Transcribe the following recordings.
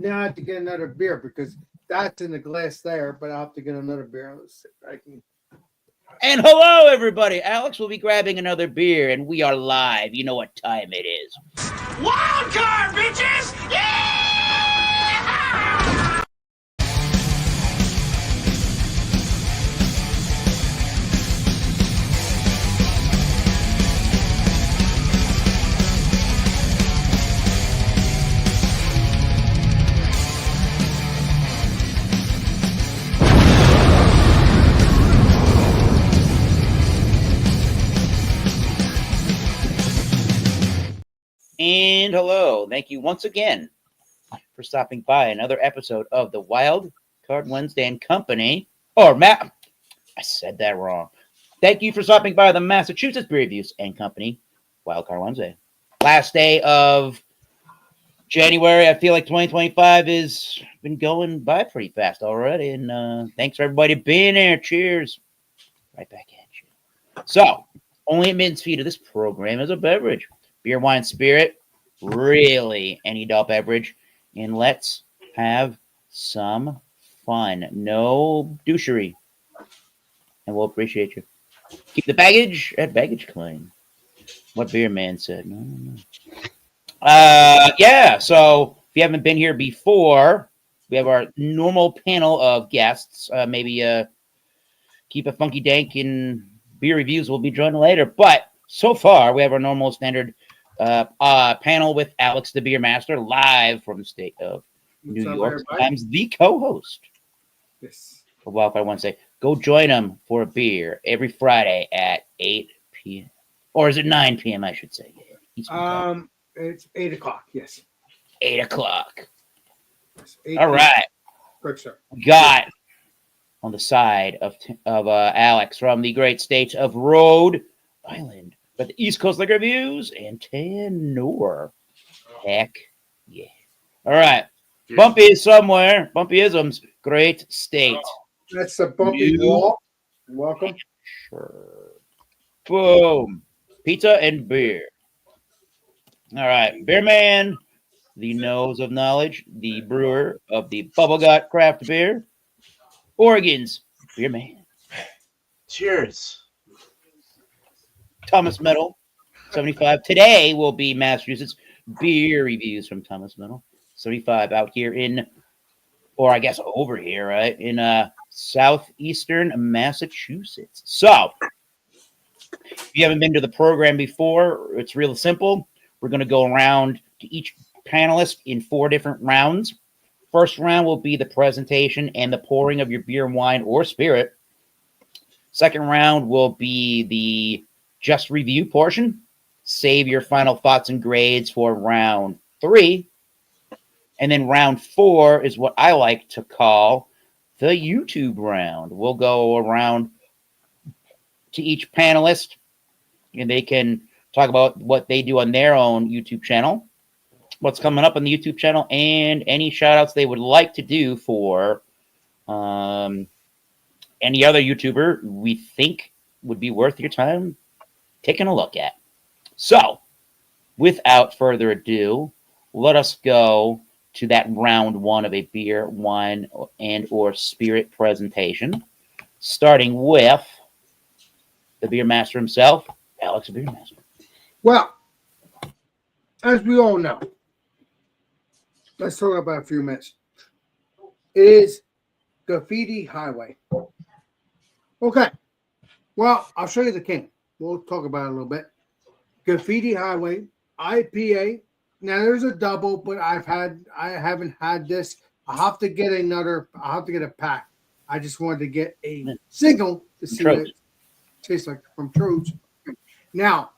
Now I have to get another beer because that's in the glass there, but I'll have to get another beer. Let's see if I can. And hello, everybody. Alex will be grabbing another beer, and we are live. You know what time it is. Wild card, bitches! Yeah! And hello. Thank you once again for stopping by another episode of the Wild Card Wednesday and Company. Or Matt, I said that wrong. Thank you for stopping by the Massachusetts Beer Reviews and Company Wild Card Wednesday. Last day of January. I feel like 2025 has been going by pretty fast already. And thanks for everybody being here. Cheers. Right back at you. So, only admittance fee to this program is a beverage. Beer, wine, spirit, really any adult beverage. And let's have some fun. No douchery. And we'll appreciate you. Keep the baggage at baggage claim. What beer man said. No. Yeah, so if you haven't been here before, we have our normal panel of guests. Maybe keep a funky dank and beer reviews will be joined later. But so far, we have our normal standard panel with Alex, the beer master, live from the state of New York. Sometimes the co-host for Wild Card Wednesday. Go join him for a beer every Friday at 8 p.m. Or is it 9 p.m., I should say? It's 8 o'clock, yes. 8 o'clock. Yes, all right. Correct, sir. Got on the side of Alex from the great state of Rhode Island. But the East Coast Liquor Reviews and Tanor. Heck yeah. All right. Bumpy is somewhere. Bumpyisms. Great state. That's the Bumpy Wall. Welcome. Sure. Boom. Pizza and beer. All right. Beer man, the nose of knowledge, the brewer of the Bubble Gut craft beer. Oregon's beer man. Cheers. Thomas Metal, 75. Today will be Massachusetts beer reviews from Thomas Metal, 75 out here in, or I guess over here, right, in southeastern Massachusetts. So, if you haven't been to the program before, it's real simple. We're going to go around to each panelist in 4 different rounds. First round will be the presentation and the pouring of your beer, wine, or spirit. Second round will be the just review portion. Save your final thoughts and grades for round 3. And then round 4 is what I like to call the YouTube round. We'll go around to each panelist and they can talk about what they do on their own YouTube channel, what's coming up on the YouTube channel, and any shout outs they would like to do for any other YouTuber we think would be worth your time taking a look at. So, without further ado, let us go to that round 1 of a beer, wine, and or spirit presentation, starting with the beer master himself, Alex, the beer master. Well, as we all know, let's talk about a few minutes. It is Graffiti Highway. Okay. Well, I'll show you the can. We'll talk about it a little bit. Graffiti Highway IPA. Now there's a double, but I haven't had this. I'll have to get a pack. I just wanted to get a single to see what it tastes like from Trojan. Now,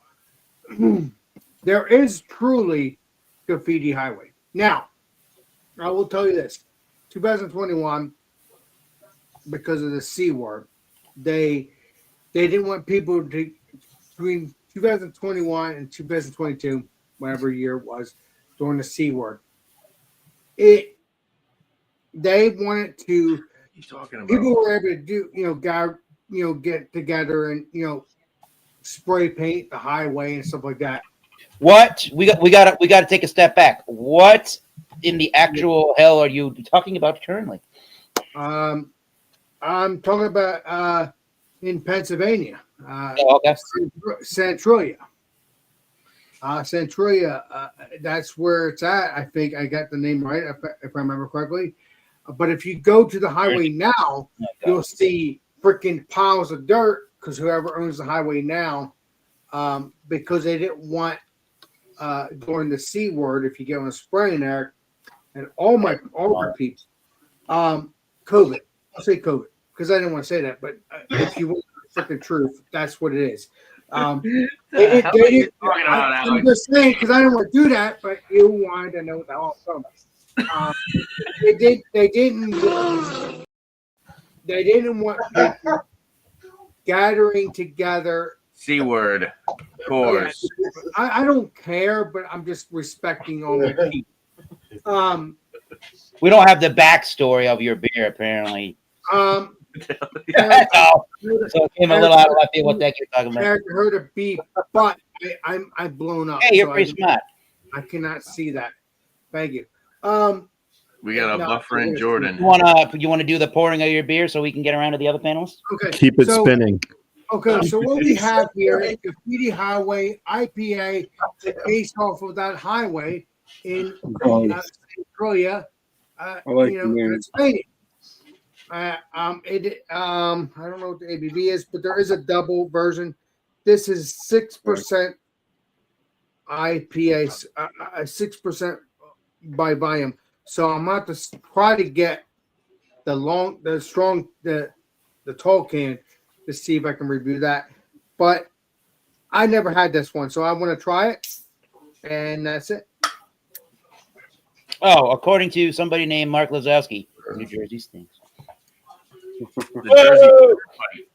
there is truly Graffiti Highway. Now, I will tell you this. 2021, because of the C word, they didn't want people to, between 2021 and 2022, whatever year it was, during the C word. They wanted to, people were able to do, get together and, spray paint the highway and stuff like that. What? We got to take a step back. What in the actual hell are you talking about currently? I'm talking about in Pennsylvania, Oh, okay. Centralia. Centralia, that's where it's at. I think I got the name right, if I remember correctly. But if you go to the highway now, you'll see freaking piles of dirt because whoever owns the highway now, because they didn't want during the C word, if you get on a spraying there, and all my people, COVID. I'll say COVID because I didn't want to say that, but if you want the freaking truth, that's what it is. What the hell are you talking about, I'm Alex? just saying because I didn't want to do that, but you wanted to know what the hell I'm talking about. They didn't want people gathering together. C word. Of course. I don't care, but I'm just respecting all my people. We don't have the backstory of your beer, apparently. No. So it came a little out of left field what that you're talking about. Eric heard a beep, but I'm blown up. Hey, you're so pretty smart. I cannot see that. Thank you. We got a No, buffer in Jordan. You wanna do the pouring of your beer so we can get around to the other panelists? Okay. Keep it spinning. Okay, so what we have here is Graffiti Highway IPA based off of that highway in Centralia, Pennsylvania. I don't know what the ABV is, but there is a double version. This is 6% IPA, 6% by volume. So I'm about to try to get the tall can to see if I can review that. But I never had this one, so I want to try it, and that's it. Oh, according to somebody named Mark Lazowski, New Jersey stinks. The Jersey.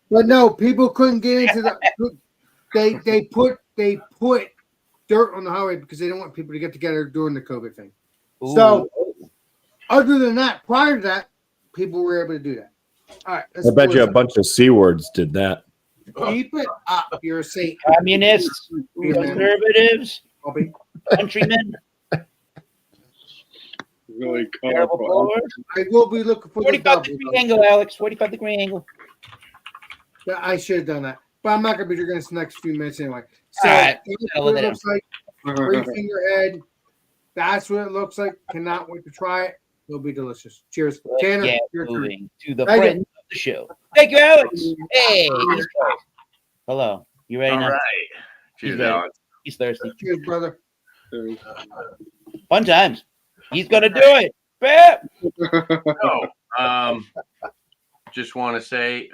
But no, people couldn't get into the. They put dirt on the highway because they don't want people to get together during the COVID thing. Ooh. So, other than that, prior to that, people were able to do that. All right, I bet you a bunch of C words did that. keep it up. You're a saint. Communists, conservatives, Bobby. countrymen, Really terrible forward. I will be looking for the 45 double. degree angle, Alex. 45-degree angle. Yeah, I should have done that, but I'm not going to be drinking this next few minutes anyway. So, All right. that's what it looks like. Three finger head. That's what it looks like. Cannot wait to try it. It'll be delicious. Cheers, Let's Tanner. get Your turn. moving to the Thank you. friends of the show. Thank you, Alex. Hey, he's close. Hello. You ready All now? right. He's Cheers, ready. Alex. He's thirsty. Cheers, brother. Fun times. He's gonna do it. Bam! So, just want to say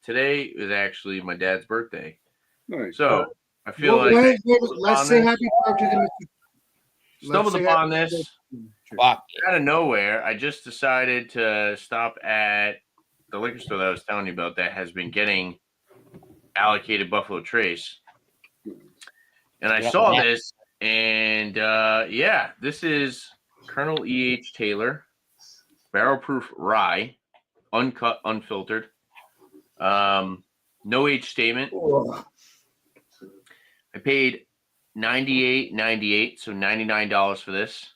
today is actually my dad's birthday. Nice. So I feel Well, like let's say happy birthday to Mr. stumbled Let's say upon happy this Fuck. out of nowhere. I just decided to stop at the liquor store that I was telling you about that has been getting allocated Buffalo Trace. And I saw this, and yeah, this is Colonel E.H. Taylor, barrel proof rye, uncut, unfiltered, no age statement. I paid $98.98, so $99 for this.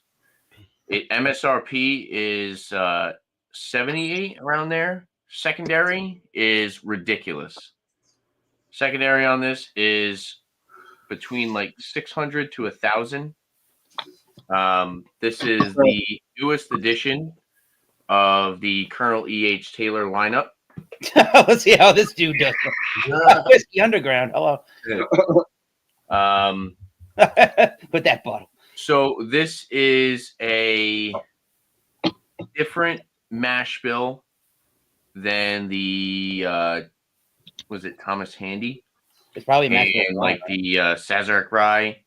MSRP is $78 around there. Secondary is ridiculous. Secondary on this is between like 600 to 1,000. This is the newest edition of the Colonel E.H. Taylor lineup. Let's see how this dude does. Whiskey Underground. Hello. Put that bottle. So this is a different mash bill than the was it Thomas Handy? It's probably mashed And like the Sazerac rye.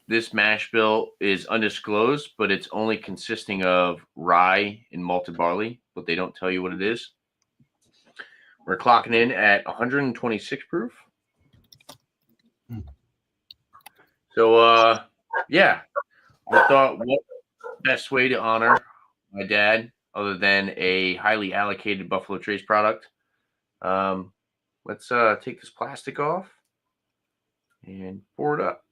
This mash bill is undisclosed, but it's only consisting of rye and malted barley, but they don't tell you what it is. We're clocking in at 126 proof. So, yeah, I thought what best way to honor my dad other than a highly allocated Buffalo Trace product. Let's take this plastic off and pour it up.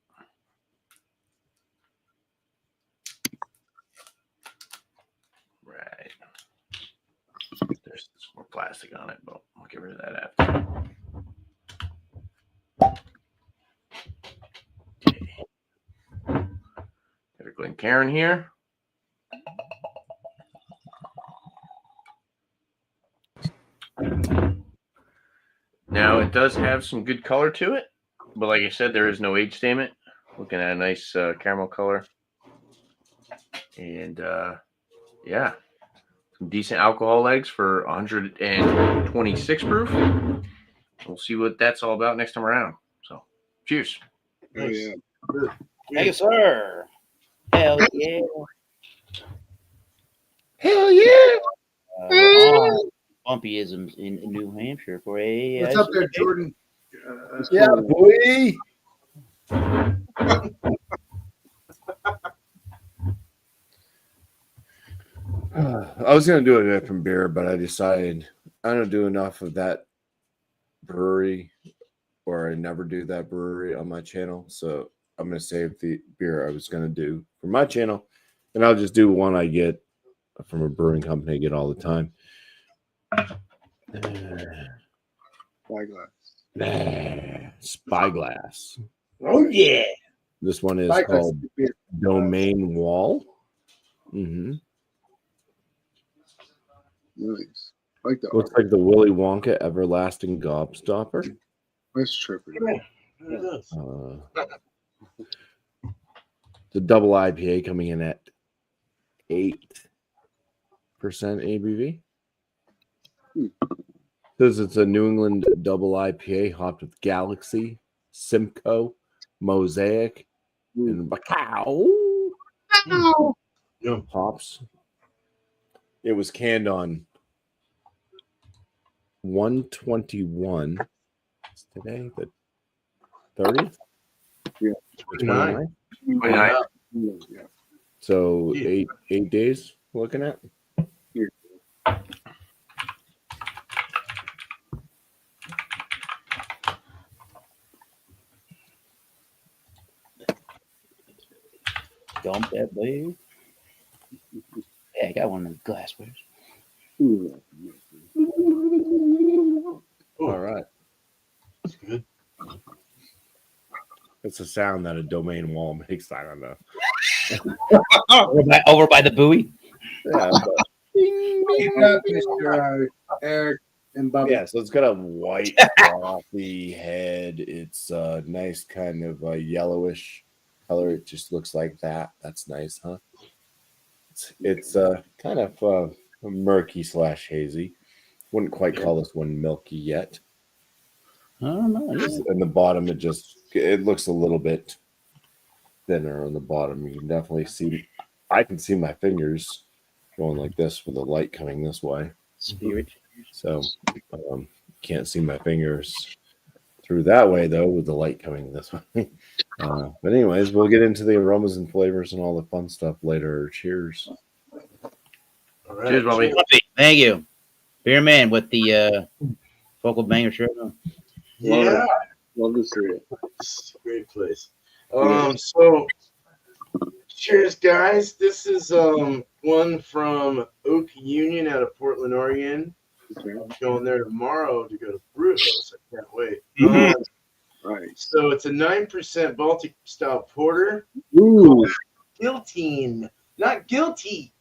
plastic on it, but I'll get rid of that after. Okay. Got a Glencairn here. Now it does have some good color to it, but like I said, there is no age statement. Looking at a nice caramel color, and yeah, some decent alcohol legs for 126 proof. We'll see what that's all about next time around. So, cheers. Oh, yeah. Thank you, sir. Hell yeah. Hell yeah! We're on Bumpyisms in New Hampshire for a. What's up there, Jordan? Yeah, boy. I was gonna do a different beer, but I decided I don't do enough of that brewery, or I never do that brewery on my channel. So I'm gonna save the beer I was gonna do for my channel, and I'll just do one I get from a brewing company I get all the time. Spyglass. Oh yeah! This one is Spyglass called beer. Domain Wall. Mm-hmm. Nice. Like the Looks like the Willy Wonka Everlasting Gobstopper. nice tripper. The double IPA coming in at 8% ABV. Says it's a New England double IPA hopped with Galaxy, Simcoe, Mosaic, and Macau hops. It was canned on 121. It's today the 30th? Yeah. 29th? 29. Yeah. So eight days looking at. Dump that, babe. Yeah, I got one of the glasswares. All right. That's good. It's a sound that a domain wall makes. I don't know. Over by the buoy. Yeah, Keep up, Mr. Eric and Bubba. yeah, so it's got a white frothy head. It's a nice kind of yellowish color. It just looks like that. That's nice, huh? It's kind of murky / hazy. Wouldn't quite call this one milky yet. I don't know. In the bottom, it looks a little bit thinner on the bottom. You can definitely see. I can see my fingers going like this with the light coming this way. Spirit. So can't see my fingers through that way though with the light coming this way. But anyways, we'll get into the aromas and flavors and all the fun stuff later. Cheers. All right. Cheers, Bobby. Thank you. Beer man with the vocal banger shirt on. Yeah. Love to see it. It's a great place. So cheers, guys. This is one from Oak Union out of Portland, Oregon. I'm going there tomorrow to go to Brewhouse. I can't wait. Right. So it's a 9% Baltic style porter. Ooh. Guillotine. Not guilty,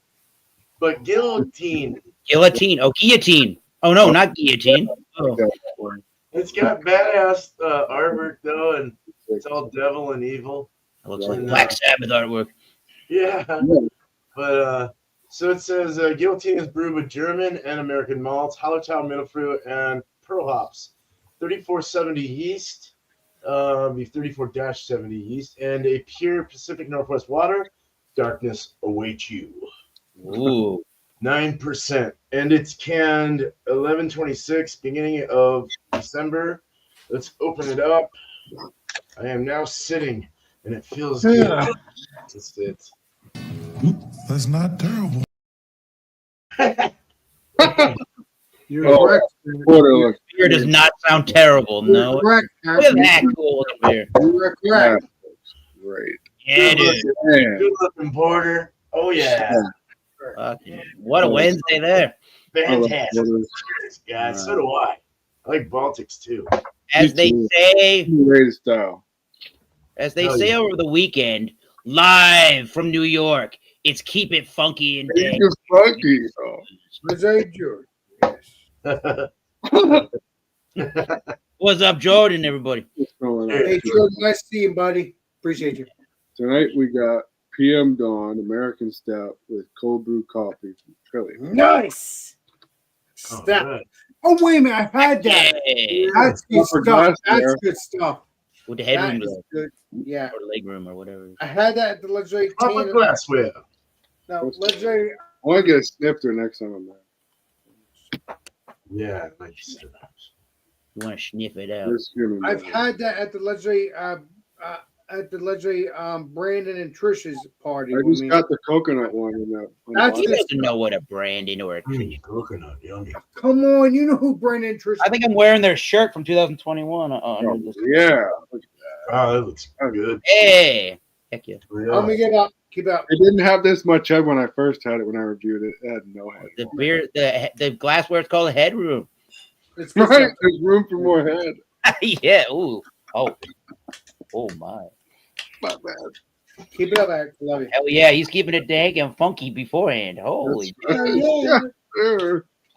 but guillotine. Guillotine. Oh, guillotine. Oh, no, not guillotine. Oh. It's got badass artwork, though, and it's all devil and evil. It looks like Black Sabbath artwork. Yeah. But so it says guillotine is brewed with German and American malts, Hallertau middle fruit, and pearl hops. 3470 yeast, 34-70 yeast, and a pure Pacific Northwest water. Darkness awaits you. Ooh. 9%. And it's canned 11/26, beginning of December. Let's open it up. I am now sitting, and it feels good to sit. That's not terrible. You're correct. Beer does not sound terrible. No. Correct. Look at that cool looking beer. You're correct. Great. Yeah, dude. Good looking porter. Oh, yeah. Fucking, what a Wednesday there. Fantastic. Cheers, guys. So do I. I like Baltics too. As they say, Great style. over the weekend, live from New York, it's Keep It Funky and Dead. It's funky. Jose George. Yes. What's up, Jordan, everybody? What's going on? Hey, Jordan, nice to see you, buddy. Appreciate you. Tonight we got PM Dawn American Stout with cold brew coffee from Philly. Nice. Oh, Stop. good. Oh, wait a minute. I've had that. Yeah. That's good Upper stuff. glass That's there. good stuff. With the That headroom is glass, good. Yeah. or leg room or whatever. I had that at the legendary Proper Tan. glassware. No, legendary. I want to get a snifter next time I'm there. Yeah, it might be so. You want to sniff it out? Just give me I've one. had that at the legendary. Brandon and Trish's party. I with just me. got the coconut one in that. That's He good doesn't know what a Brandon or a Trish. Coconut, yummy. Come on, you know who Brandon and Trish. I think I'm wearing their shirt from 2021. Oh, yeah. Oh, that looks good. Hey, heck yeah. Let me get up. Keep up. It didn't have this much head when I first had it. When I reviewed it, it had no head. The beer, the glassware is called a headroom. It's good Right? stuff. There's room for more head. Yeah. Ooh. Oh. Oh my. Not bad. Keep it up, Eric. Love you. Hell yeah, he's keeping it dank and funky beforehand. Holy. Yeah.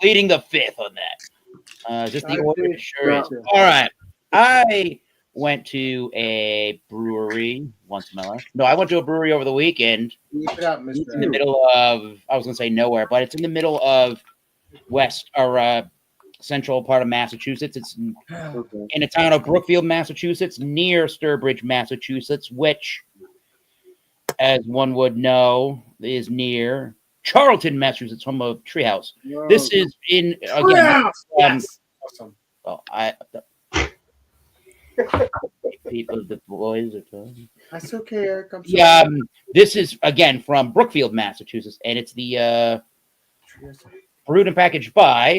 Pleading the fifth on that. Just the I order. did. Sure is. Yeah. All right. I went to a brewery once in my life. No, I went to a brewery over the weekend. Keep it up, In the Mr. middle of, I was going to say nowhere, but it's in the middle of west or central part of Massachusetts. It's Okay. in the town of Brookfield, Massachusetts, near Sturbridge, Massachusetts, which, as one would know, is near Charlton, Massachusetts, home of Treehouse. This is in again. Yeah. Yes. Awesome. Oh, people, the boys are talking. That's okay, Eric. I'm sorry. Yeah, this is again from Brookfield, Massachusetts, and it's the brewed and packaged by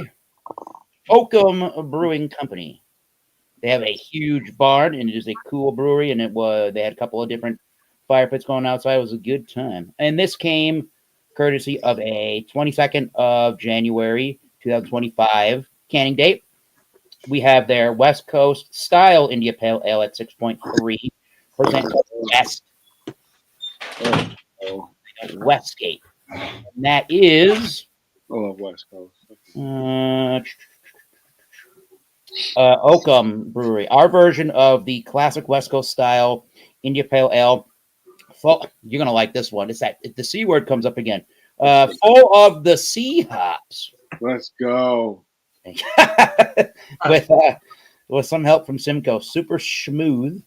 Oakham Brewing Company. They have a huge barn, and it is a cool brewery. And they had a couple of different fire pits going outside. It was a good time. And this came courtesy of a 22nd of January 2025 canning date. We have their West Coast style India Pale Ale at 6.3% West. Westgate. And that is I love West Coast. Oakham Brewery. Our version of the classic West Coast style India Pale Ale. You're gonna like this one. It's that the C word comes up again. Full of the sea hops. Let's go. with some help from Simcoe. Super smooth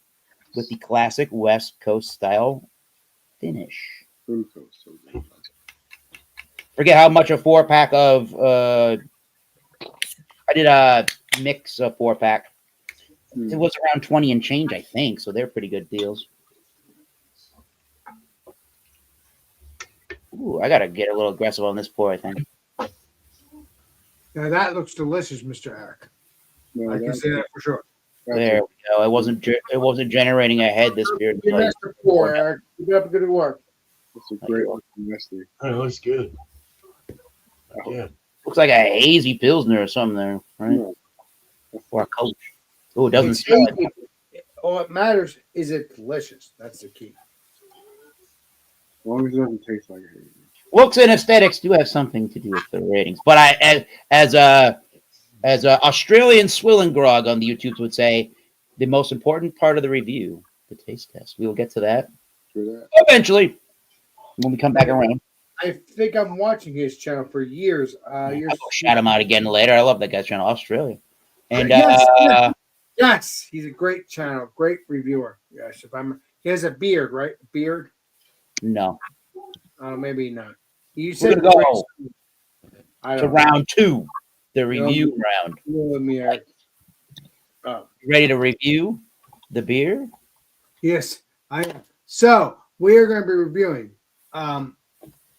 with the classic West Coast style finish. Food Coast. Forget how much a 4-pack of I did a mix of 4-pack. It was around 20 and change, I think. So they're pretty good deals. Ooh, I gotta get a little aggressive on this pour, I think. Now that looks delicious, Mr. Eric. No, I can say that for sure. There we go. It wasn't generating a head this beer. Good master pour, Eric. Keep it up. Good work. It's a great one from Nestle. Oh, it looks good. Yeah. Looks like a hazy pilsner or something there, right? Or a coach. Oh, it doesn't It's smell hazy. All that matters is it delicious. That's the key. As long as it doesn't taste like it. Looks and aesthetics do have something to do with the ratings, but as a Australian swilling grog on the YouTubes would say, the most important part of the review, the taste test. We will get to that eventually when we come back around. I think I'm watching his channel for years. I'll shout him out again later. I love that guy's channel, Australia. And yes, he's a great channel, great reviewer. Yes, he has a beard, right? Beard? No. Maybe not. You We're said gonna go to know. round 2, the review round. Ready to review the beer? Yes, I am. So we are going to be reviewing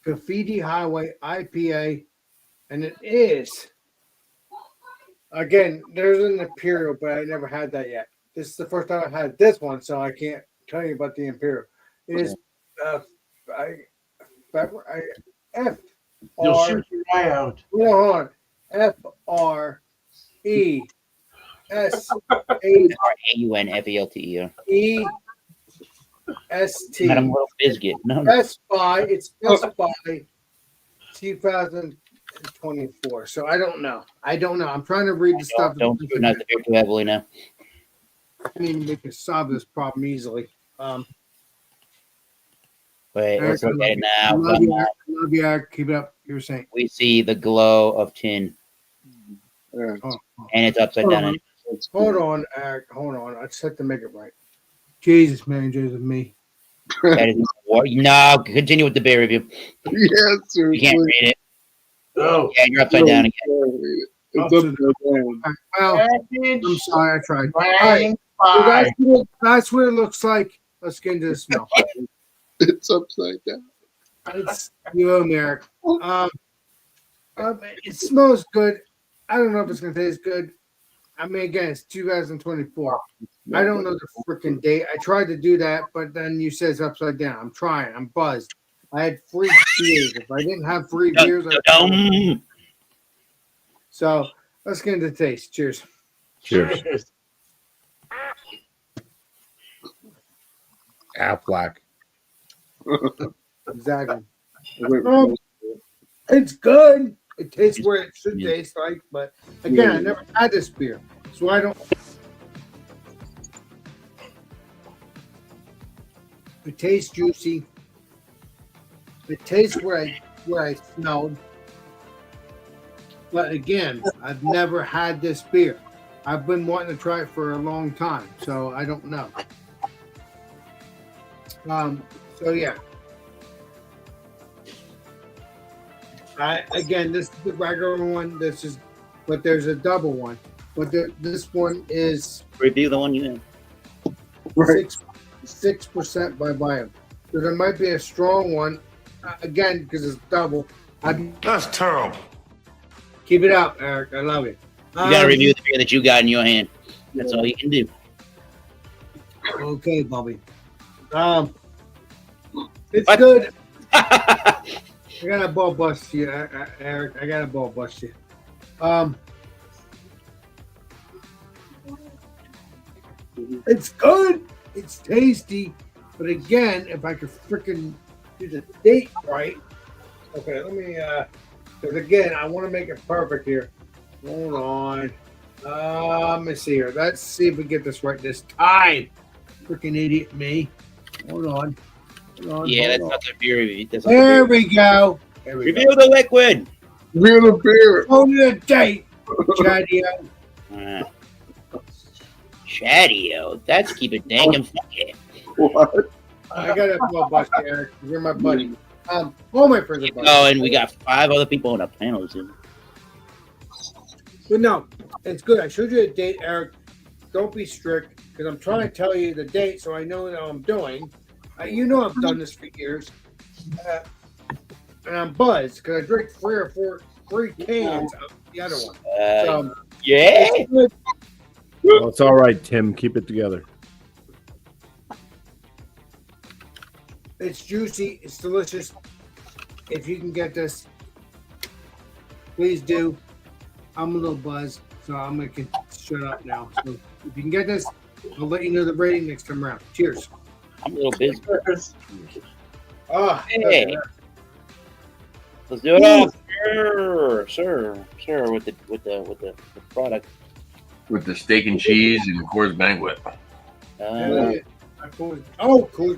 Graffiti Highway IPA, and it is again. There's an Imperial, but I never had that yet. This is the first time I've had this one, so I can't tell you about the Imperial. It is You'll R. shoot your eye out. Hold on. FRESHELTER. Not a little biscuit. No. Best Buy. It's Best Buy 2024. So I don't know. I'm trying to read the stuff. Don't scrutinize the beer too heavily now. I mean, we can solve this problem easily. Wait, let's look at it now. Love you, Eric. Keep it up. You were saying. We see the glow of tin, Yeah, and it's upside down. Hold on, Eric. Hold on. I just have to make it right. Jesus, man, Jesus, me. That is no. Continue with the beer review. yeah, You can't seriously. read it. Oh, Yeah, you're upside down again. It's upside down. Well, package I'm sorry. I tried. All right. blank So five. that's what it looks like. Let's get into the smell. It's upside down. It's you owe me, Eric. It smells good. I don't know if it's gonna taste good. I mean, again, it's 2024. I don't know the freaking date. I tried to do that, but then you said it's upside down. I'm trying. I'm buzzed. I had free beers. If I didn't have free beers, so let's get into the taste. Cheers. Cheers. Aflac. Exactly. It's good. It tastes where it should taste like, but again, I never had this beer, so I don't. It tastes juicy. It tastes where I smelled. But again, I've never had this beer. I've been wanting to try it for a long time, so I don't know. So yeah. Again, this is the regular one. But there's a double one. But this one is Review the one you have. 6% by volume. So there might be a strong one. Again, because it's double. That's terrible. Keep it up, Eric. I love it. You gotta review the beer that you got in your hand. That's all you can do. Okay, Bobby. It's good. I got a ball bust you, Eric. I got a ball bust you. It's good. It's tasty. But again, if I could freaking do the date right. Okay, let me, because again, I want to make it perfect here. Hold on. Let me see here. Let's see if we get this right this time. Freaking idiot me. Hold on. Yeah, that's not the beer review. That's not There the beer. we go. There we Review go. the liquid. Beer the beer. On the date, Chadio. Chadio. That's keep it dank and funky. What? I got a ball bust you, Eric. You're my buddy. All my friends are buddies. Oh, and we got 5 other people on the panel. But no, it's good. I showed you a date, Eric. Don't be strict, because I'm trying to tell you the date so I know what I'm doing. You know I've done this for years. And I'm buzzed, because I drink 3 or 4 cans of the other one. So, Yeah. it's good. Well, it's all right, Tim. Keep it together. It's juicy. It's delicious. If you can get this, please do. I'm a little buzzed, so I'm going to shut up now. So if you can get this, I'll let you know the rating next time around. Cheers. I'm a little busy. Oh, Hey. Let's do it all. Sir, with the product. With the steak and cheese and Coors Banquet. Coors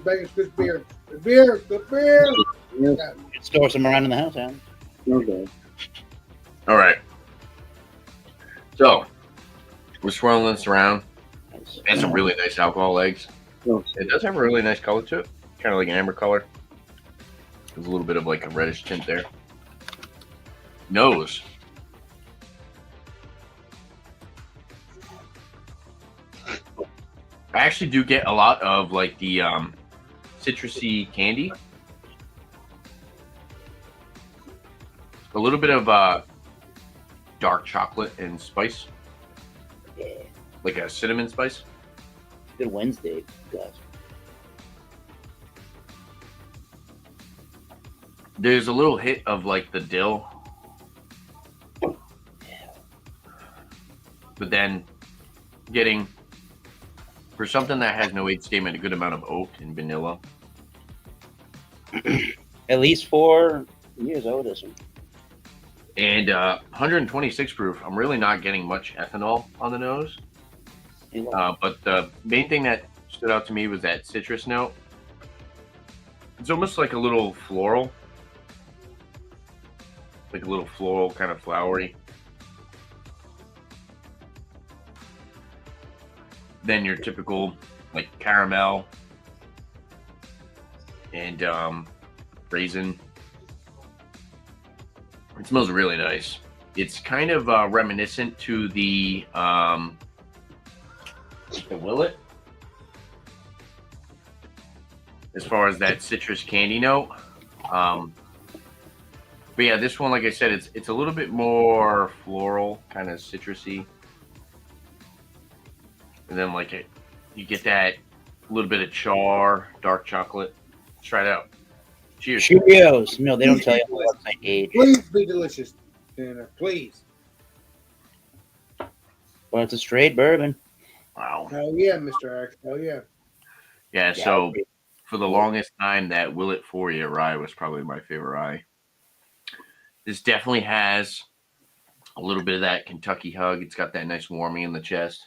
Banquet's good beer. The beer. You can store some around in the house, Alan. Okay. All right. So, we're swirling this around. And some really nice alcohol legs. It does have a really nice color to it. Kind of like an amber color. There's a little bit of like a reddish tint there. Nose. I actually do get a lot of like the citrusy candy. A little bit of dark chocolate and spice. Yeah. Like a cinnamon spice. Good Wednesday, guys. There's a little hit of like the dill, but then getting for something that has no age statement, a good amount of oak and vanilla. At least 4 years old, this one. And 126 proof. I'm really not getting much ethanol on the nose. But the main thing that stood out to me was that citrus note. It's almost like a little floral. Like a little floral, kind of flowery. Then your typical like caramel and raisin. It smells really nice. It's kind of reminiscent to the Willet, as far as that citrus candy note. But yeah, this one, like I said, it's a little bit more floral, kind of citrusy, and then you get that little bit of char, dark chocolate. Let's try it out. Cheers. Cheerios. No, they don't tell you what my age. Please be delicious, Tanner. Please. Well, it's a straight bourbon. Wow. Hell yeah, Mr. X. Hell yeah. Yeah. So for the longest time, that Willet 4-year rye was probably my favorite rye. This definitely has a little bit of that Kentucky hug. It's got that nice warming in the chest.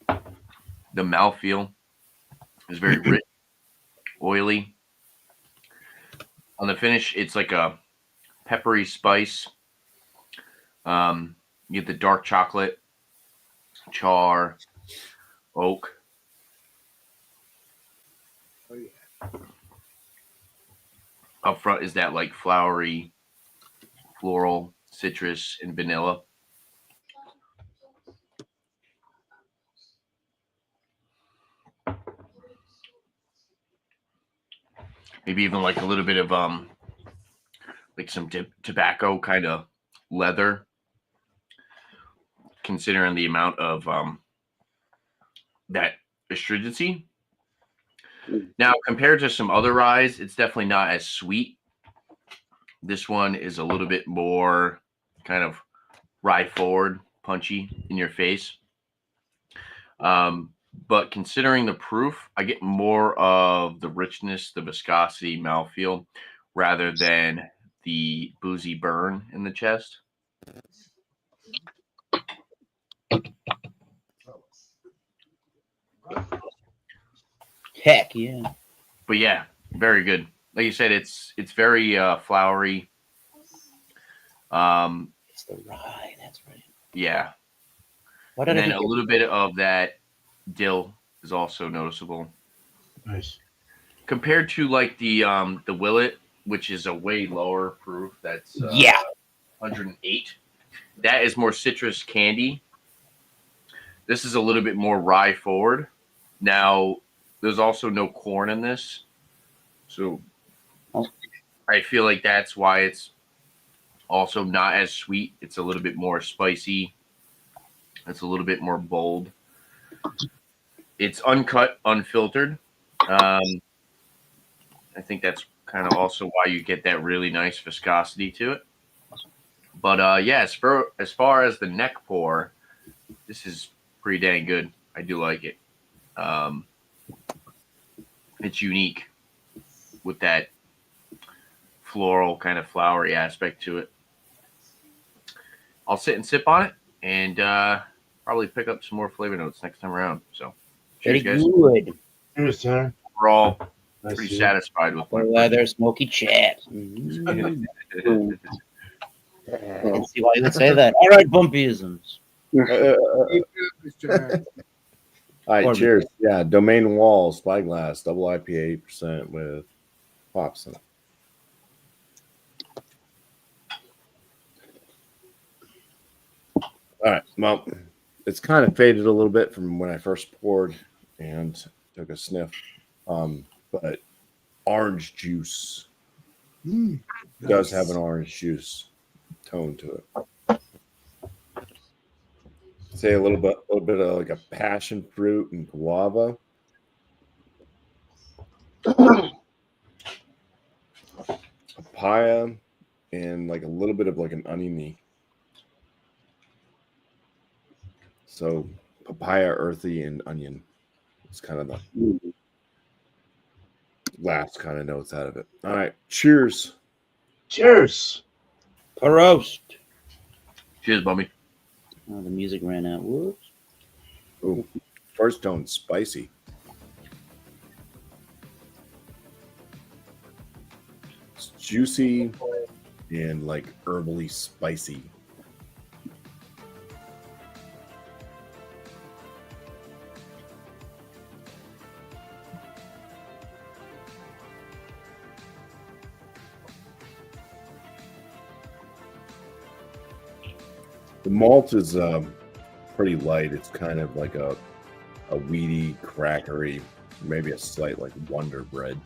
The mouthfeel is very rich, oily. On the finish, it's like a peppery spice. You get the dark chocolate, char, oak. Oh yeah. Up front is that like flowery, floral, citrus, and vanilla. Maybe even like a little bit of like some tobacco kind of leather, considering the amount of that astringency. Now, compared to some other ryes, it's definitely not as sweet. This one is a little bit more kind of rye forward, punchy in your face. But considering the proof, I get more of the richness, the viscosity, mouthfeel, rather than the boozy burn in the chest. Heck yeah. But yeah, very good. Like you said, it's very flowery. It's the rye. That's right. Yeah. What And did I then a do? little bit of that dill is also noticeable. Nice. Compared to like the Willet, which is a way lower proof. That's Yeah. 108. That is more citrus candy. This is a little bit more rye forward. Now, there's also no corn in this. So I feel like that's why it's also not as sweet. It's a little bit more spicy. It's a little bit more bold. It's uncut, unfiltered. I think that's kind of also why you get that really nice viscosity to it. But yeah, as far as the neck pour, this is pretty dang good. I do like it. It's unique with that floral kind of flowery aspect to it. I'll sit and sip on it and probably pick up some more flavor notes next time around. So, Very cheers, guys. good. Cheers, Tanner. We're all Nice pretty to you. satisfied with my Leather, smoky chat. I can see why you would say that. All right, bumpyisms. Mr. X. All right, Or- cheers. Yeah, Domain Wall Spyglass, double IPA 8% with hops in it. All right, well, it's kind of faded a little bit from when I first poured and took a sniff, but orange juice does have an orange juice tone to it. Say a little bit of like a passion fruit and guava. papaya and like a little bit of like an oniony. So papaya, earthy, and onion. It's kind of the last kind of notes out of it. All right. Cheers. Cheers. Prost. Cheers, Bummy. Oh, the music ran out. Whoops. Ooh, first tone spicy. It's juicy and like herbally spicy. The malt is pretty light. It's kind of like a weedy, crackery, maybe a slight like Wonder Bread.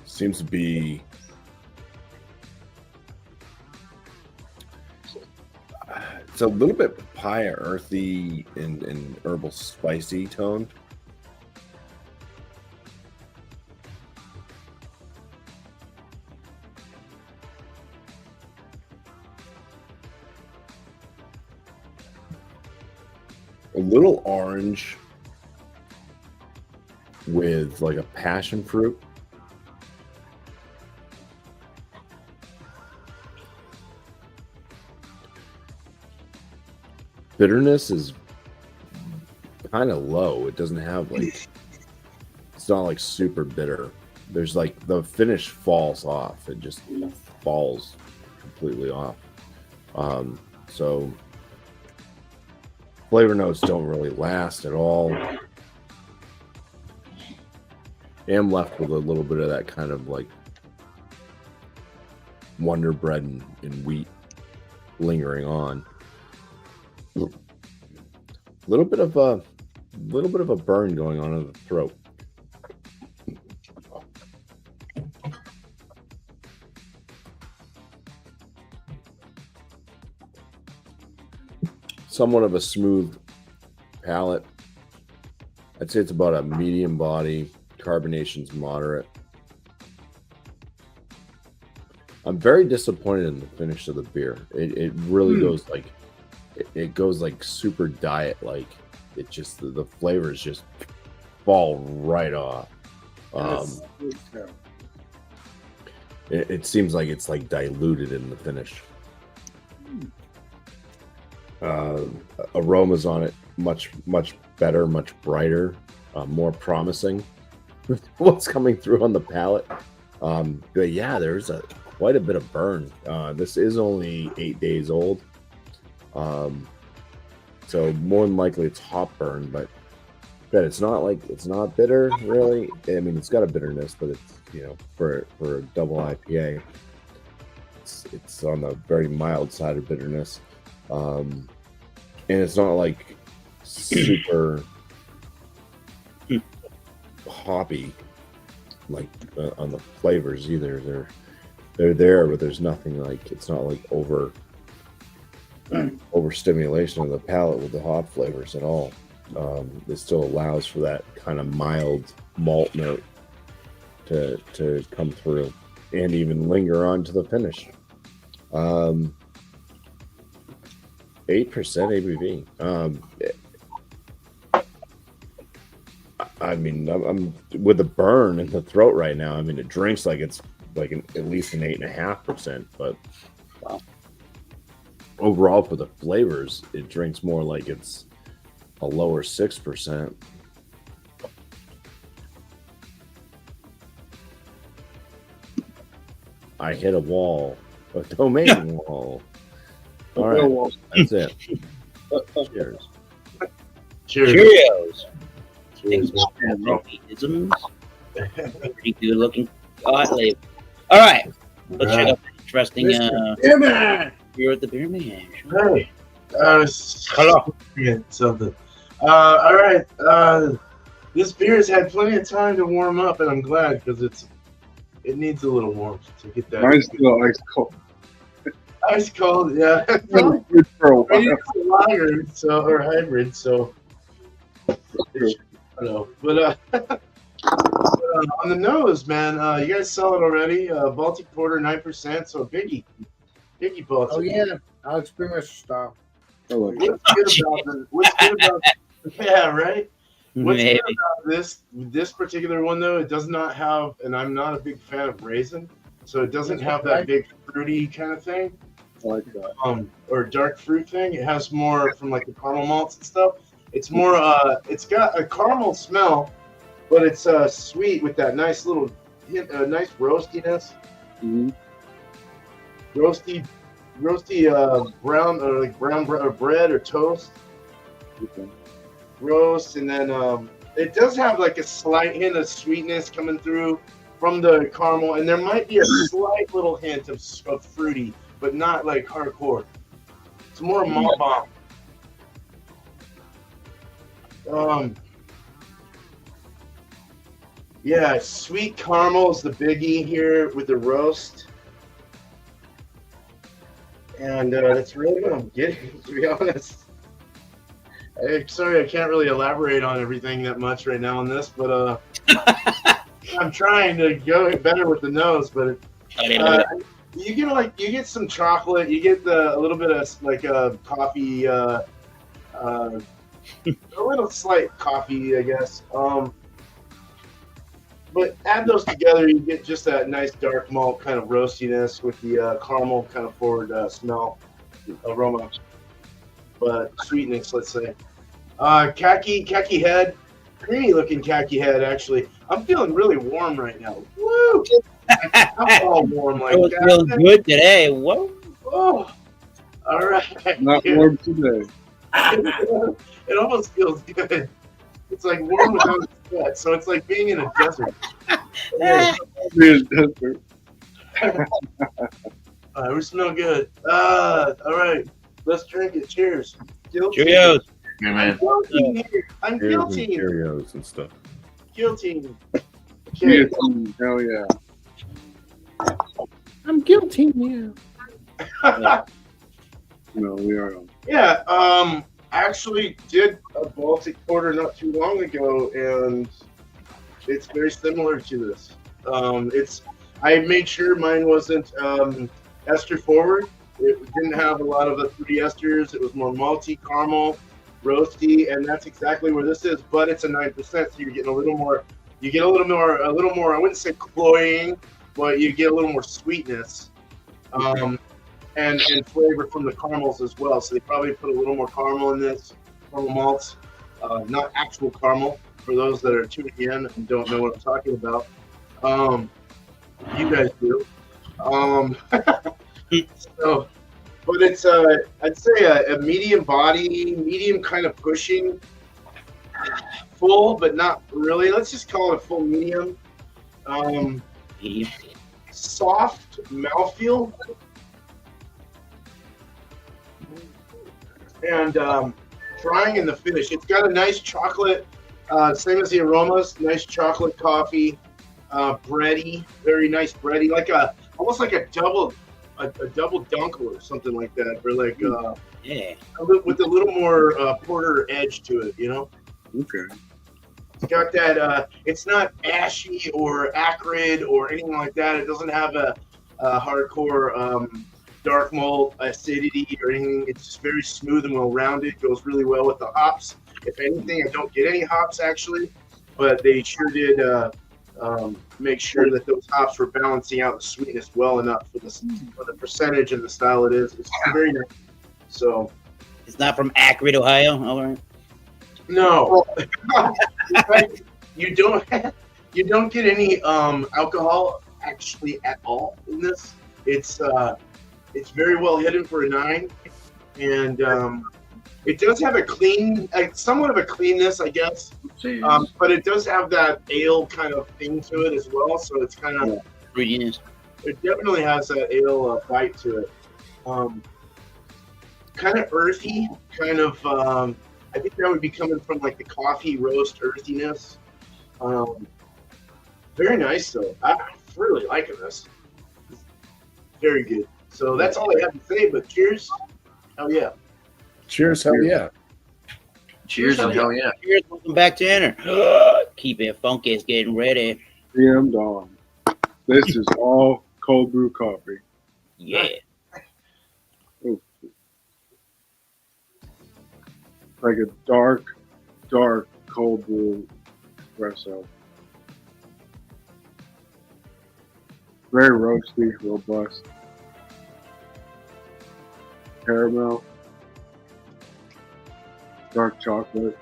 Seems to be it's a little bit papaya, earthy, and herbal spicy tone. A little orange with like a passion fruit. Bitterness is kind of low. It doesn't have like, it's not like super bitter. There's like the finish falls off. It just falls completely off. So flavor notes don't really last at all. I am left with a little bit of that kind of like Wonder Bread and wheat lingering on. A little bit of a burn going on in the throat. Somewhat of a smooth palate. I'd say it's about a medium body. Carbonation's moderate. I'm very disappointed in the finish of the beer. It really goes like it goes like super diet like. It just the flavors just fall right off. It seems like it's like diluted in the finish. Aromas on it much better, much brighter, more promising. What's coming through on the palate? But yeah, there's quite a bit of burn. This is only 8 days old, so more than likely it's hop burn. But it's not bitter really. I mean, it's got a bitterness, but it's for a double IPA, it's on the very mild side of bitterness. And it's not like super hoppy like on the flavors either. They're there, but there's nothing like, it's not like overstimulation of the palate with the hop flavors at all. It still allows for that kind of mild malt note to come through and even linger on to the finish. 8% ABV. I mean, I'm with the burn in the throat right now. I mean, it drinks like it's like at least an 8.5%, but overall for the flavors, it drinks more like it's a lower 6%. I hit a wall, a domain wall. All right, that's it. Cheers. Cheerios. Cheers. Pretty good looking. All right. Let's check out the interesting beer at the beer man. Hey, hello. Something. All right. This beer's had plenty of time to warm up, and I'm glad because it needs a little warmth to get that. Mine's still ice cold. Ice cold, yeah. Good for a while. It's a lager, or hybrid, so. I don't know, but on the nose, man, you guys sell it already. Baltic Porter 9%, so biggie Baltic. Oh yeah, Alex Primus style. I like What's good about yeah, right? What's Maybe. good about this particular one though? It does not have, and I'm not a big fan of raisin, so it doesn't have that big fruity kind of thing, I like that. or dark fruit thing. It has more from like the caramel malts and stuff. It's more, it's got a caramel smell, but it's sweet with that nice little hint, nice roastiness, Mhm. roasty brown or like brown bread or toast. Okay. Roast, and then it does have like a slight hint of sweetness coming through from the caramel, and there might be a slight little hint of fruity, but not like hardcore. It's more malt bomb. Yeah, sweet caramel is the biggie here with the roast, and that's really what I'm getting, to be honest. Sorry, I can't really elaborate on everything that much right now on this, but I'm trying to go better with the nose. But you get some chocolate, you get a little bit of like a coffee, a little slight coffee, I guess. But add those together, you get just that nice dark malt kind of roastiness with the caramel kind of forward smell, aroma, but sweetness, let's say. Khaki head, creamy looking khaki head. Actually, I'm feeling really warm right now. Woo! I'm all warm like It that. feels good today. Whoa. Oh, all right. Not warm today. It almost feels good. It's like warm without sweat, so it's like being in a desert. Yeah. We smell good. All right, let's drink it. Cheers. Guilty. Cheerios. Hey, man. I'm Cheers and guilty. Cheerios and stuff. Guilty. Yeah, Okay. hell yeah. I'm guilty now. No, we are. Yeah, actually did a Baltic Porter not too long ago, and it's very similar to this. I made sure mine wasn't ester forward. It didn't have a lot of the fruity esters. It was more malty, caramel, roasty, and that's exactly where this is. But it's a 9%, so you're getting a little more. You get a little more. I wouldn't say cloying, but you get a little more sweetness. And flavor from the caramels as well. So they probably put a little more caramel in this, caramel malts, not actual caramel for those that are tuning in and don't know what I'm talking about. You guys do. So, but it's I'd say a medium body, medium kind of pushing, full but not really. Let's just call it a full medium. Soft mouthfeel. And drying in the finish. It's got a nice chocolate, same as the aromas, nice chocolate coffee, bready, very nice bready, like almost like a double dunkel or something like that, or like Yeah. with a little more porter edge to it, you know. Okay. It's got that. It's not ashy or acrid or anything like that. It doesn't have a hardcore dark malt acidity or anything. It's just very smooth and well rounded. Goes really well with the hops. If anything, I don't get any hops actually, but they sure did make sure that those hops were balancing out the sweetness well enough for the percentage and the style it is. It's very nice. So It's not from Akron, Ohio. All right. no, you don't get any alcohol actually at all in this. It's very well hidden for a 9, and it does have a clean, somewhat of a cleanness, I guess. But it does have that ale kind of thing to it as well. So it's kind of Fruitiness. it definitely has that ale bite to it. Kind of earthy, kind of. I think that would be coming from like the coffee roast earthiness. Very nice though. I'm really liking this. Very good. So that's all I have to say. But cheers. Hell yeah. Cheers, hell yeah. Cheers and hell yeah. Cheers. Welcome back to dinner. Keep it funky. It's getting ready. PM Dawn. This is all cold brew coffee. Yeah. Ooh. Like a dark cold brew espresso. Very roasty, robust. Caramel. Dark chocolate.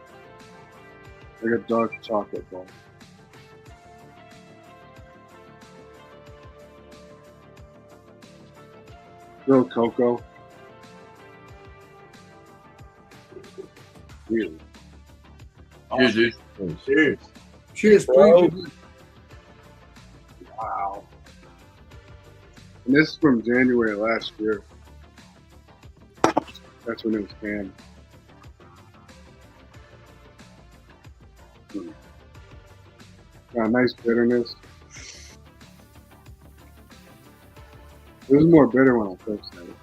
Like a dark chocolate bar. Little cocoa. Really? Cheers, dude. Cheers. Cheers, Bro. please. Wow. And this is from January last year. That's when it was canned. Got a nice bitterness. It was more bitter when I first had it.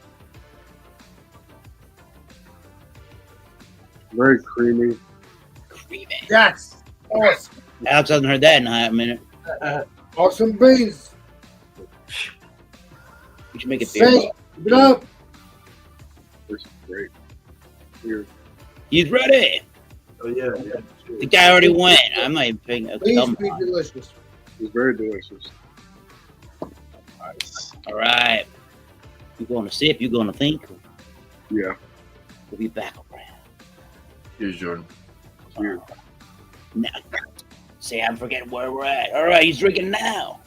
Very creamy. Creamy. Yes. Awesome. Alex hasn't heard that in a hot minute. Awesome beans. We should make it beer. Say, keep it up. This is great. Weird. He's ready. Oh yeah. The guy already went. I'm not even paying. Please Come be on. delicious. It's very delicious. Nice. All right. You going to sip? You going to think? Yeah. We'll be back around. Here's Jordan. Weird. Now, say I'm forgetting where we're at. All right, he's drinking now.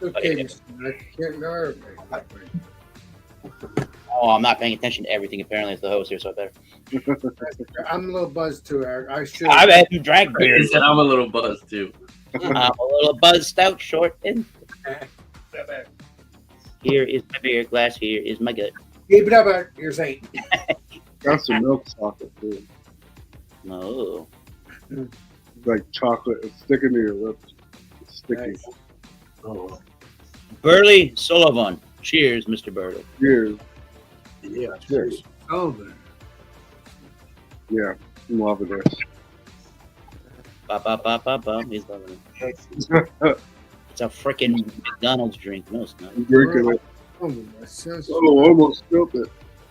Okay, I can't nerve me. Oh, I'm not paying attention to everything. Apparently, it's the host here, so I better. I'm a little buzzed too, Eric. I should. I've had some drank beer. He said I'm a little buzzed too. I'm a little buzzed out, short, and here is my beer glass. Here is my gut. Keep it up, Eric. Here's 8. Got some milk chocolate too. Oh, It's like chocolate. It's sticking to your lips. It's sticky. Nice. Oh Burley Sullivan. Cheers, Mr. Burley. Cheers. yeah. Cheers. Oh, man. Yeah. I'm loving this. Ba ba ba ba ba. He's loving it. It's a freaking McDonald's drink. No, it's not. I'm drinking it. Oh, my sense. Oh, almost spilled it.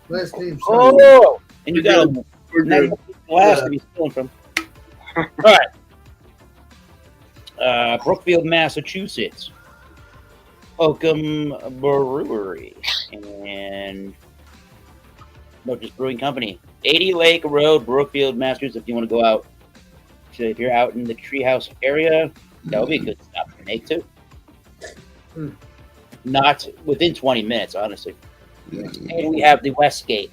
Last name. Oh, and you got a We're nice good. glass to be stealing from. All right. Brookfield, Massachusetts. Oakham Brewery and just Brewing Company. 80 Lake Road, Brookfield, Massachusetts. If you want to go out, so if you're out in the Treehouse area, that would be a good stop to make too. Not within 20 minutes, honestly. And we have the Westgate.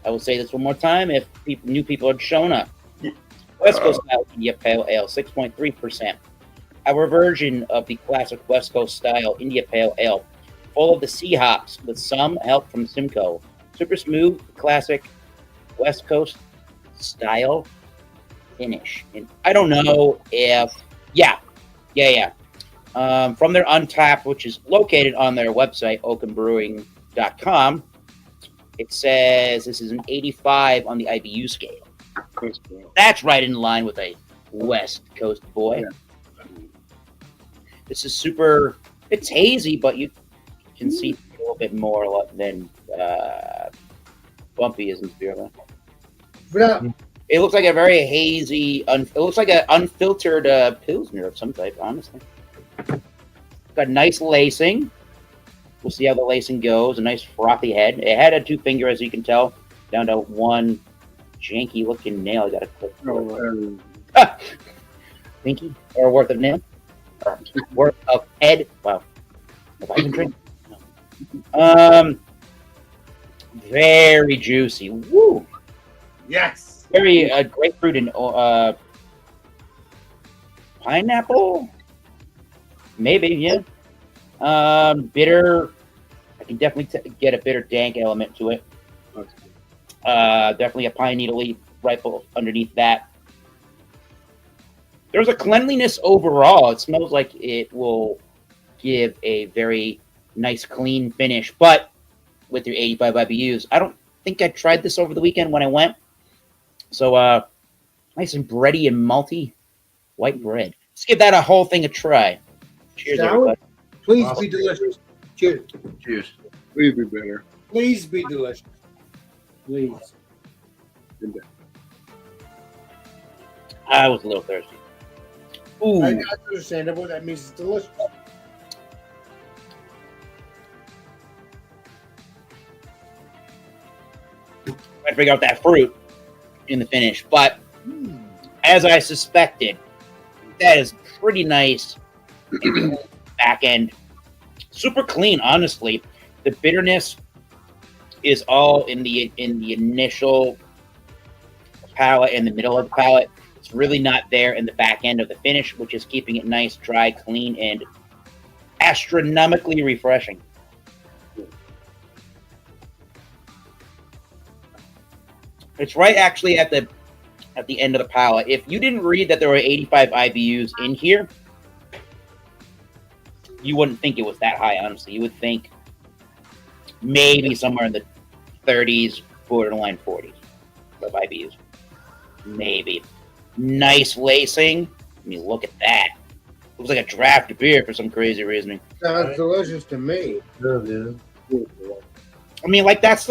I will say this one more time if new people had shown up. West Coast style India Pale Ale, 6.3%. Our version of the classic West Coast style India Pale Ale, full of the sea hops with some help from Simcoe. Super smooth, classic West Coast style finish. And I don't know if, from their Untapped, which is located on their website, oakhambrewing.com, it says this is an 85 on the IBU scale. That's right in line with a West Coast boy. Yeah. This is super, it's hazy, but you can see a little bit more than Bumpy is in this beer. It looks like a very hazy, it looks like an unfiltered Pilsner of some type, honestly. Got nice lacing. We'll see how the lacing goes. A nice frothy head. It had a 2-finger, as you can tell, down to one janky looking nail. I got to clip. Pinky or worth of nail. Or worth of head. Wow. If I can drink. No. Very juicy. Woo. Yes. Very grapefruit and pineapple. Maybe, yeah. Bitter. I can definitely get a bitter dank element to it. Definitely a pine needle leaf rifle underneath that. There's a cleanliness overall. It smells like it will give a very nice, clean finish. But with your 85 IBUs, I don't think I tried this over the weekend when I went. So nice and bready and malty white bread. Let's give that a whole thing a try. Cheers, Shall we? everybody. Please be delicious. Cheers. Cheers. Please be better. Please be delicious. Please. I was a little thirsty. Ooh, That's understandable. That means it's delicious. I figure out that fruit in the finish, but as I suspected, that is pretty nice back end. Super clean, honestly. The bitterness is all in the initial palate, in the middle of the palate. It's really not there in the back end of the finish, which is keeping it nice, dry, clean, and astronomically refreshing. It's right actually at the end of the palate. If you didn't read that there were 85 IBUs in here, you wouldn't think it was that high, honestly. You would think maybe somewhere in the 30s, borderline 40s of IBUs. Maybe. Nice lacing. I mean, look at that. Looks like a draft beer for some crazy reasoning. Sounds delicious to me. I mean, like, that's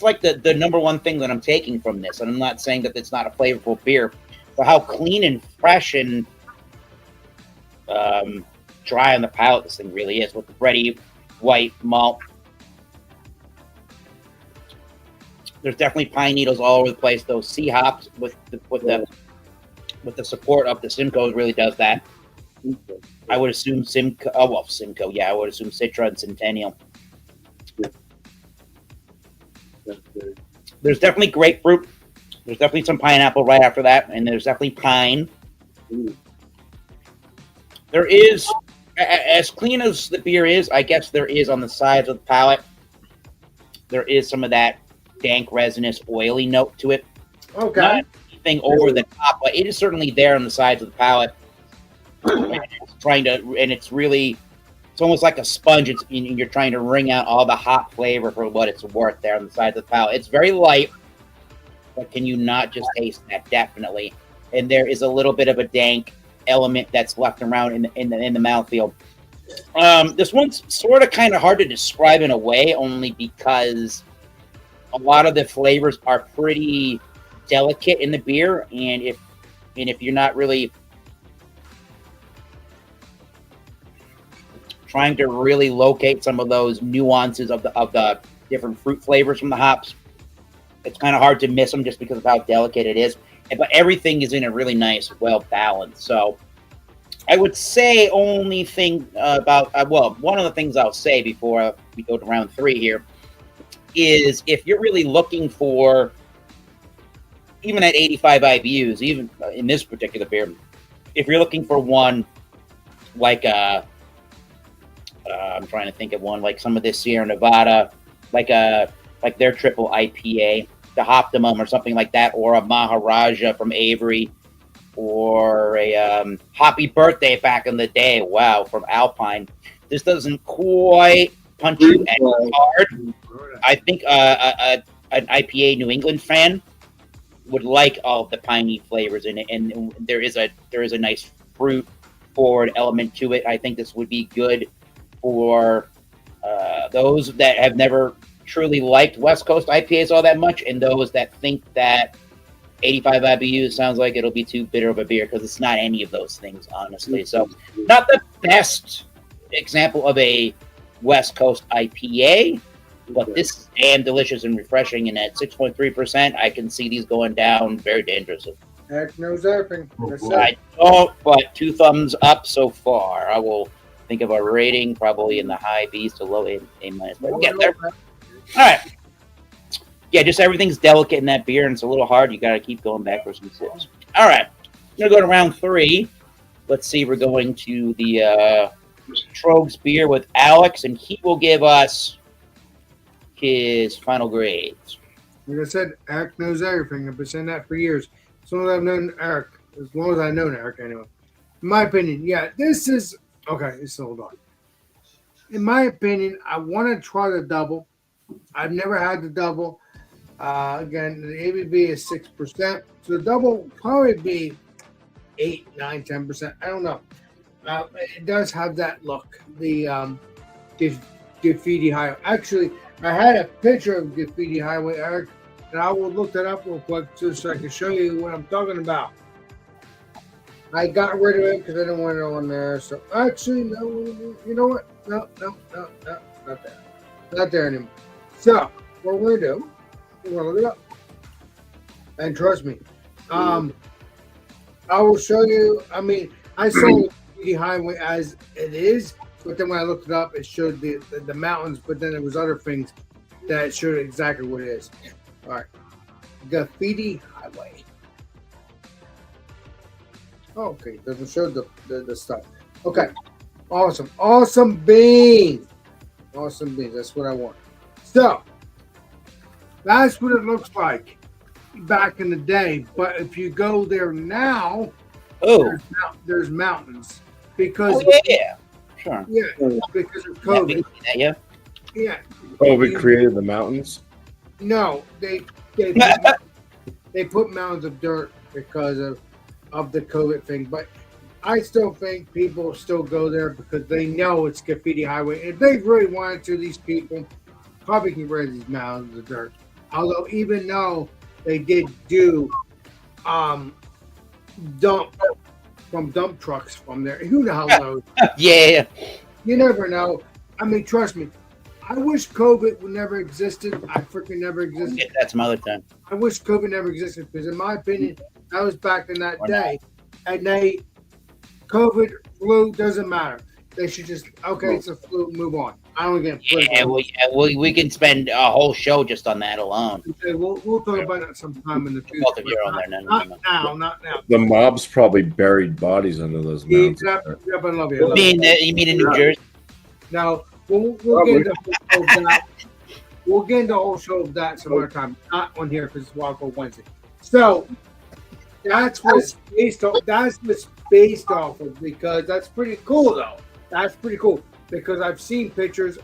like the number one thing that I'm taking from this. And I'm not saying that it's not a flavorful beer, but how clean and fresh and dry on the palate this thing really is with the bready white malt. There's definitely pine needles all over the place. Those sea hops with the support of the Simcoe really does that. I would assume Simcoe. Yeah, I would assume Citra and Centennial. There's definitely grapefruit. There's definitely some pineapple right after that, and there's definitely pine. There is, as clean as the beer is, I guess there is on the sides of the palate. There is some of that dank, resinous, oily note to it. Okay. Not anything over the top, but it is certainly there on the sides of the palate. It's almost like a sponge. You're trying to wring out all the hot flavor for what it's worth there on the sides of the palate. It's very light, but can you not just taste that? Definitely. And there is a little bit of a dank element that's left around in the mouthfeel. This one's sort of kind of hard to describe in a way, only because a lot of the flavors are pretty delicate in the beer, and if you're not really trying to really locate some of those nuances of the different fruit flavors from the hops, it's kind of hard to miss them just because of how delicate it is. But everything is in a really nice, well balanced. So I would say only thing about one of the things I'll say before we go to round 3 here is if you're really looking for, even at 85 IBUs, even in this particular beer, if you're looking for one like I'm trying to think of one like some of this Sierra Nevada, like their triple IPA, the Optimum or something like that, or a Maharaja from Avery, or a Hoppy Birthday back in the day. Wow, from Alpine. This doesn't quite punch you as hard. I think an IPA New England fan would like all of the piney flavors in it, and there is a nice fruit forward element to it. I think this would be good for those that have never truly liked West Coast IPAs all that much, and those that think that 85 IBUs sounds like it'll be too bitter of a beer, because it's not any of those things, honestly. So, not the best example of a West Coast IPA, but this is damn delicious and refreshing, and at 6.3%, I can see these going down very dangerously. Heck knows everything. I don't, but 2 thumbs up so far. I will think of a rating probably in the high B's to low A minus. But we'll get there. All right. Yeah, just everything's delicate in that beer, and it's a little hard. You got to keep going back for some sips. All right. I'm going to go to round 3. Let's see. We're going to the Trogs beer with Alex, and he will give us his final grades. Like I said, Eric knows everything. I've been saying that for years. As long as I've known Eric, as long as I've known Eric, anyway. In my opinion, yeah, this is okay. Just hold on. In my opinion, I want to try the double. I've never had the double. Again, the ABV is 6%, so the double will probably be 8, 9, 10%. I don't know. It does have that look. The graffiti highway. Actually, I had a picture of graffiti highway, Eric, and I will look that up real quick too, so I can show you what I'm talking about. I got rid of it because I didn't want it on there. So actually, no. You know what? No, it's not there. Not there anymore. So what we're gonna do? We're gonna look it up, and trust me, I will show you. I mean, I saw the graffiti highway as it is. But then when I looked it up, it showed the mountains, but then there was other things that showed exactly what it is. All right. Graffiti highway. Oh, okay. It doesn't show the stuff. Okay. Awesome. Awesome beans. Awesome beans. That's what I want. So, that's what it looks like back in the day. But if you go there now, there's mountains. Because yeah. Sure. Yeah, because of COVID. Yeah. Yeah. COVID created the mountains. No, they put mounds of dirt because of the COVID thing. But I still think people still go there because they know it's graffiti highway. If they really wanted to, these people probably can get rid of these mounds of dirt. Although even though they did do dump trucks from there, who the hell knows? Yeah. You never know. I mean, trust me. I wish COVID would never existed. I freaking never existed. Get that some other time. I wish COVID never existed because, in my opinion, that was back in that Or day. And COVID, flu, doesn't matter. They should just, okay, it's a flu, move on. I don't get We can spend a whole show just on that alone. Okay, we'll talk about that sometime in the future. Both of you are on there. Not now. The mobs probably buried bodies under those mountains. Yep, I love you. You mean in New Jersey? No, we'll get into the whole show of that. We'll get into the whole show of that some other time. Not on here because it's Wild Gold Wednesday. So that's what's based off. That's what's based off of because that's pretty cool though. That's pretty cool because I've seen pictures.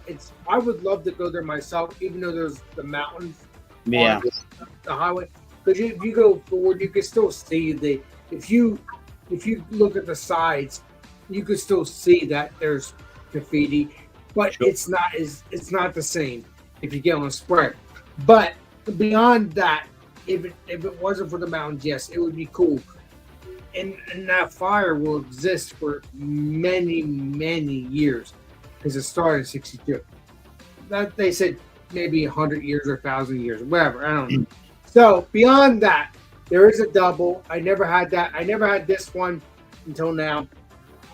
I would love to go there myself, even though there's the mountains. Yeah. On the highway. Because if you go forward, you can still see if you look at the sides, you can still see that there's graffiti, but Sure. it's not the same if you get on a spread. But beyond that, if it wasn't for the mountains, yes, it would be cool. And that fire will exist for many, many years because it started in '62. That they said maybe 100 years or 1,000 years, whatever. I don't know. So beyond that, there is a double. I never had that. I never had this one until now.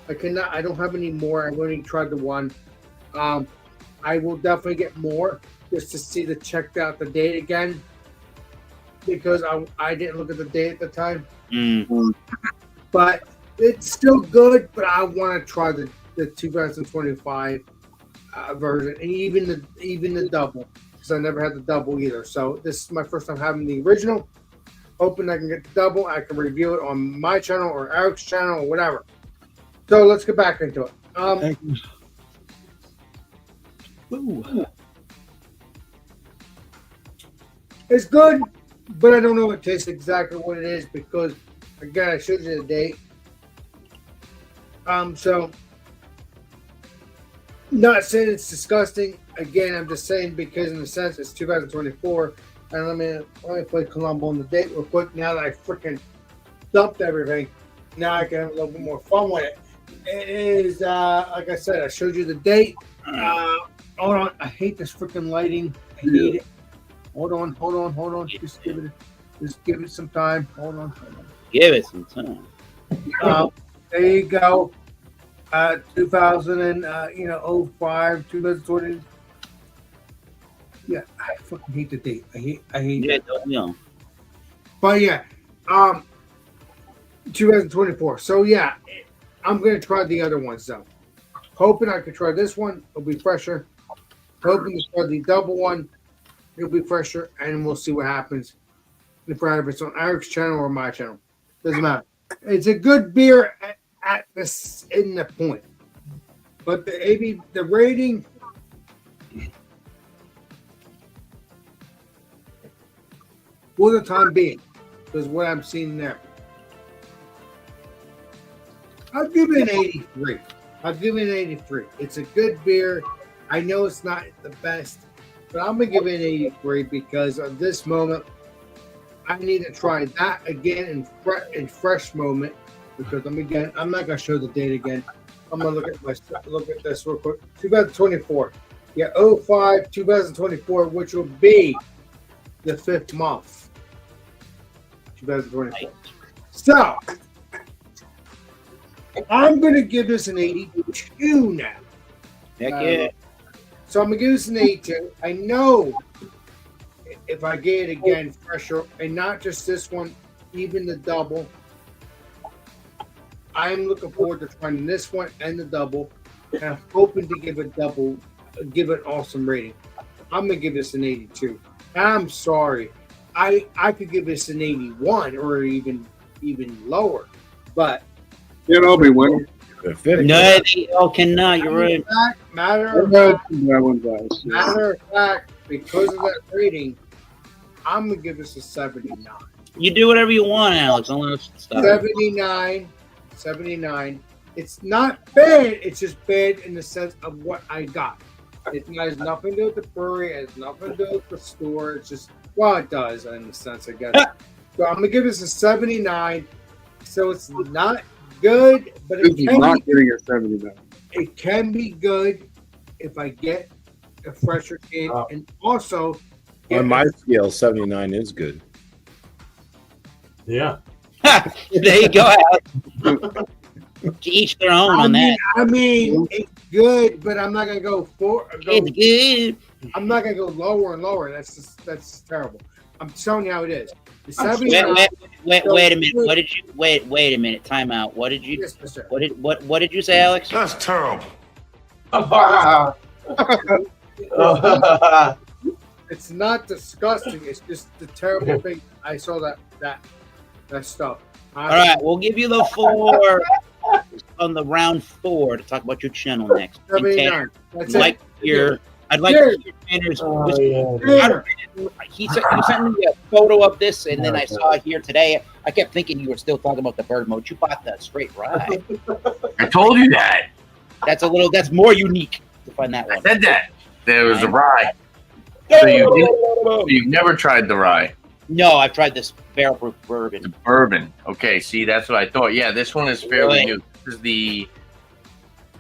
I don't have any more. I've only tried the one. I will definitely get more just to see checked out the date again because I didn't look at the date at the time. But it's still good. But I want to try the 2025 version and even the double because I never had the double either. So this is my first time having the original. Hoping I can get the double. I can review it on my channel or Eric's channel or whatever. So let's get back into it. It's good, but I don't know what tastes exactly what it is because, again, I showed you the date. So, not saying it's disgusting. Again, I'm just saying because in a sense it's 2024. And let me play Columbo on the date real quick. Now that I freaking dumped everything, now I can have a little bit more fun with it. It is, like I said, I showed you the date. Hold on. I hate this freaking lighting. I hate it. Hold on. Just give it some time. Hold on. Give it some time. There you go. 2005, 2020. Yeah, I fucking hate the date. I hate Yeah, it. don't know. But yeah, 2024. So yeah, I'm gonna try the other ones though. Hoping I can try this one. It'll be fresher. Hoping to try the double one. It'll be fresher, and we'll see what happens. If it's on Eric's channel or my channel, doesn't matter. It's a good beer at this in the point, but the rating. For the time being, because what I'm seeing there. I'll give it an 83. I'll give it an 83. It's a good beer. I know it's not the best, but I'm gonna give it an 83 because of this moment. I need to try that again in fresh moment because I'm not gonna show the date again. I'm gonna look at this real quick. 2024. Yeah, 05 2024, which will be the 5th month. 2024. So I'm gonna give this an 82 now. Heck yeah. So I'm gonna give this an 82. I know if I get it again fresher, and not just this one, even the double. I'm looking forward to trying this one and the double, and I'm hoping to give an awesome rating. I'm gonna give this an 82. I'm sorry, I could give this an 81 or even lower, but I'll be winning. No, they all cannot. You're right. Matter of fact, because of that rating, I'm gonna give this a 79. You do whatever you want, Alex. Don't let us stop. 79. It's not bad. It's just bad in the sense of what I got. It has nothing to do with the brewery. It has nothing to do with the store. It's just, well, it does in the sense, I guess. So I'm gonna give this a 79. So it's not good, but This is not getting a 79. It can be good if I get a fresher can, and also On my scale, 79 is good. Yeah. There you go, Alex. To each their own on that. I mean, it's good, but I'm not gonna go It's good. I'm not gonna go lower and lower. That's terrible. I'm telling you how it is. The Wait a minute. What did you wait a minute. Time out. What did you Yes, sir. what did you say, Alex? That's terrible. It's not disgusting. It's just the terrible thing. I saw that stuff. All right, we'll give you the 4 on the round 4 to talk about your channel next. 79. That's Like it. I'd like to hear Tanner's you sent me a photo of this, and then I saw it here today. I kept thinking you were still talking about the bird mode. You bought the straight rye. I told you that. That's more unique to find that I one. said that. There was a rye. So you've never tried the rye. No, I've tried this barrel proof bourbon. The bourbon. Okay, see, that's what I thought. Yeah, this one is fairly new. This is the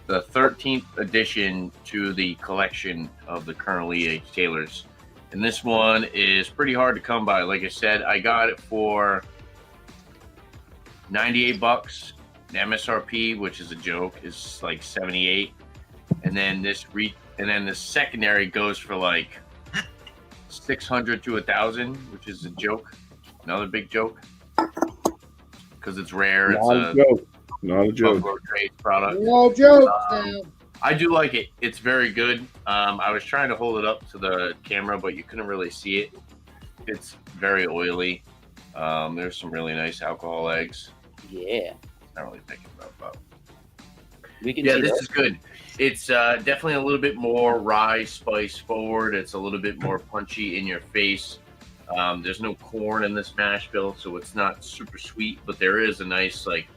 13th edition to the collection of the currently aged Taylors. And this one is pretty hard to come by. Like I said, I got it for $98. The MSRP, which is a joke, is like 78. And then the secondary goes for like 600 to 1,000, which is a joke. Another big joke. Because it's rare. Not a joke. Buffalo Trace product. No joke. I do like it. It's very good. I was trying to hold it up to the camera, but you couldn't really see it. It's very oily. There's some really nice alcohol eggs. Yeah. Not really picking it up, but We can yeah, see this that. is good. It's definitely a little bit more rye spice forward. It's a little bit more punchy in your face. There's no corn in this mash bill, so it's not super sweet, but there is a nice like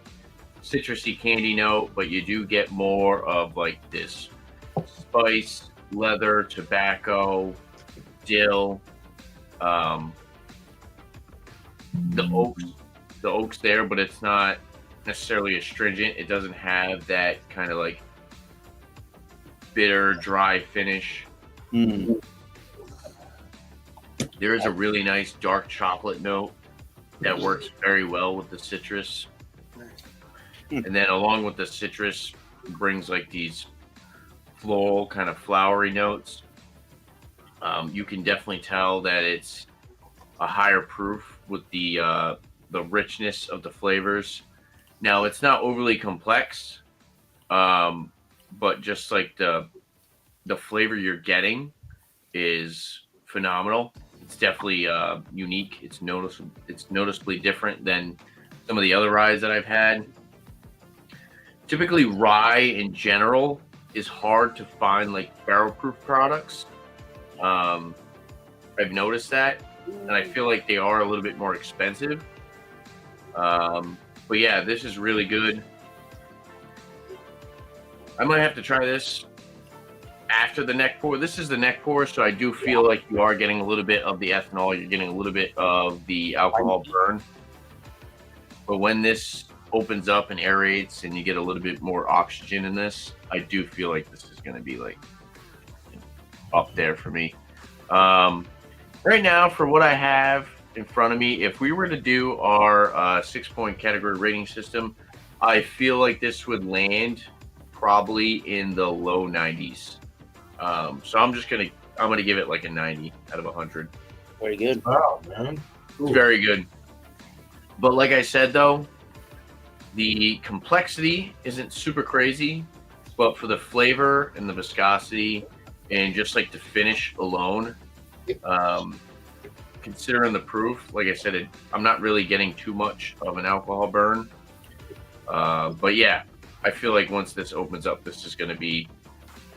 citrusy candy note, but you do get more of like this spice, leather, tobacco, dill, the oaks there, but it's not necessarily astringent. It doesn't have that kind of like bitter, dry finish. Mm. There is a really nice dark chocolate note that works very well with the citrus. And then along with the citrus brings like these floral kind of flowery notes. You can definitely tell that it's a higher proof with the richness of the flavors. Now it's not overly complex, but just like the flavor you're getting is phenomenal. It's definitely unique. It's noticeably different than some of the other ryes that I've had. Typically, rye in general is hard to find like barrel proof products. I've noticed that, and I feel like they are a little bit more expensive. But yeah, this is really good. I might have to try this after the neck pour. This is the neck pour, so I do feel like you are getting a little bit of the ethanol. You're getting a little bit of the alcohol burn. But when this opens up and aerates and you get a little bit more oxygen in this, I do feel like this is going to be like up there for me. Right now, for what I have in front of me, if we were to do our 6-point category rating system, I feel like this would land probably in the low 90s. So I'm gonna give it like a 90 out of 100. Very good. Wow, man. It's very good. But like I said, though, the complexity isn't super crazy, but for the flavor and the viscosity and just like the finish alone, considering the proof, like I said, I'm not really getting too much of an alcohol burn. But yeah, I feel like once this opens up, this is going to be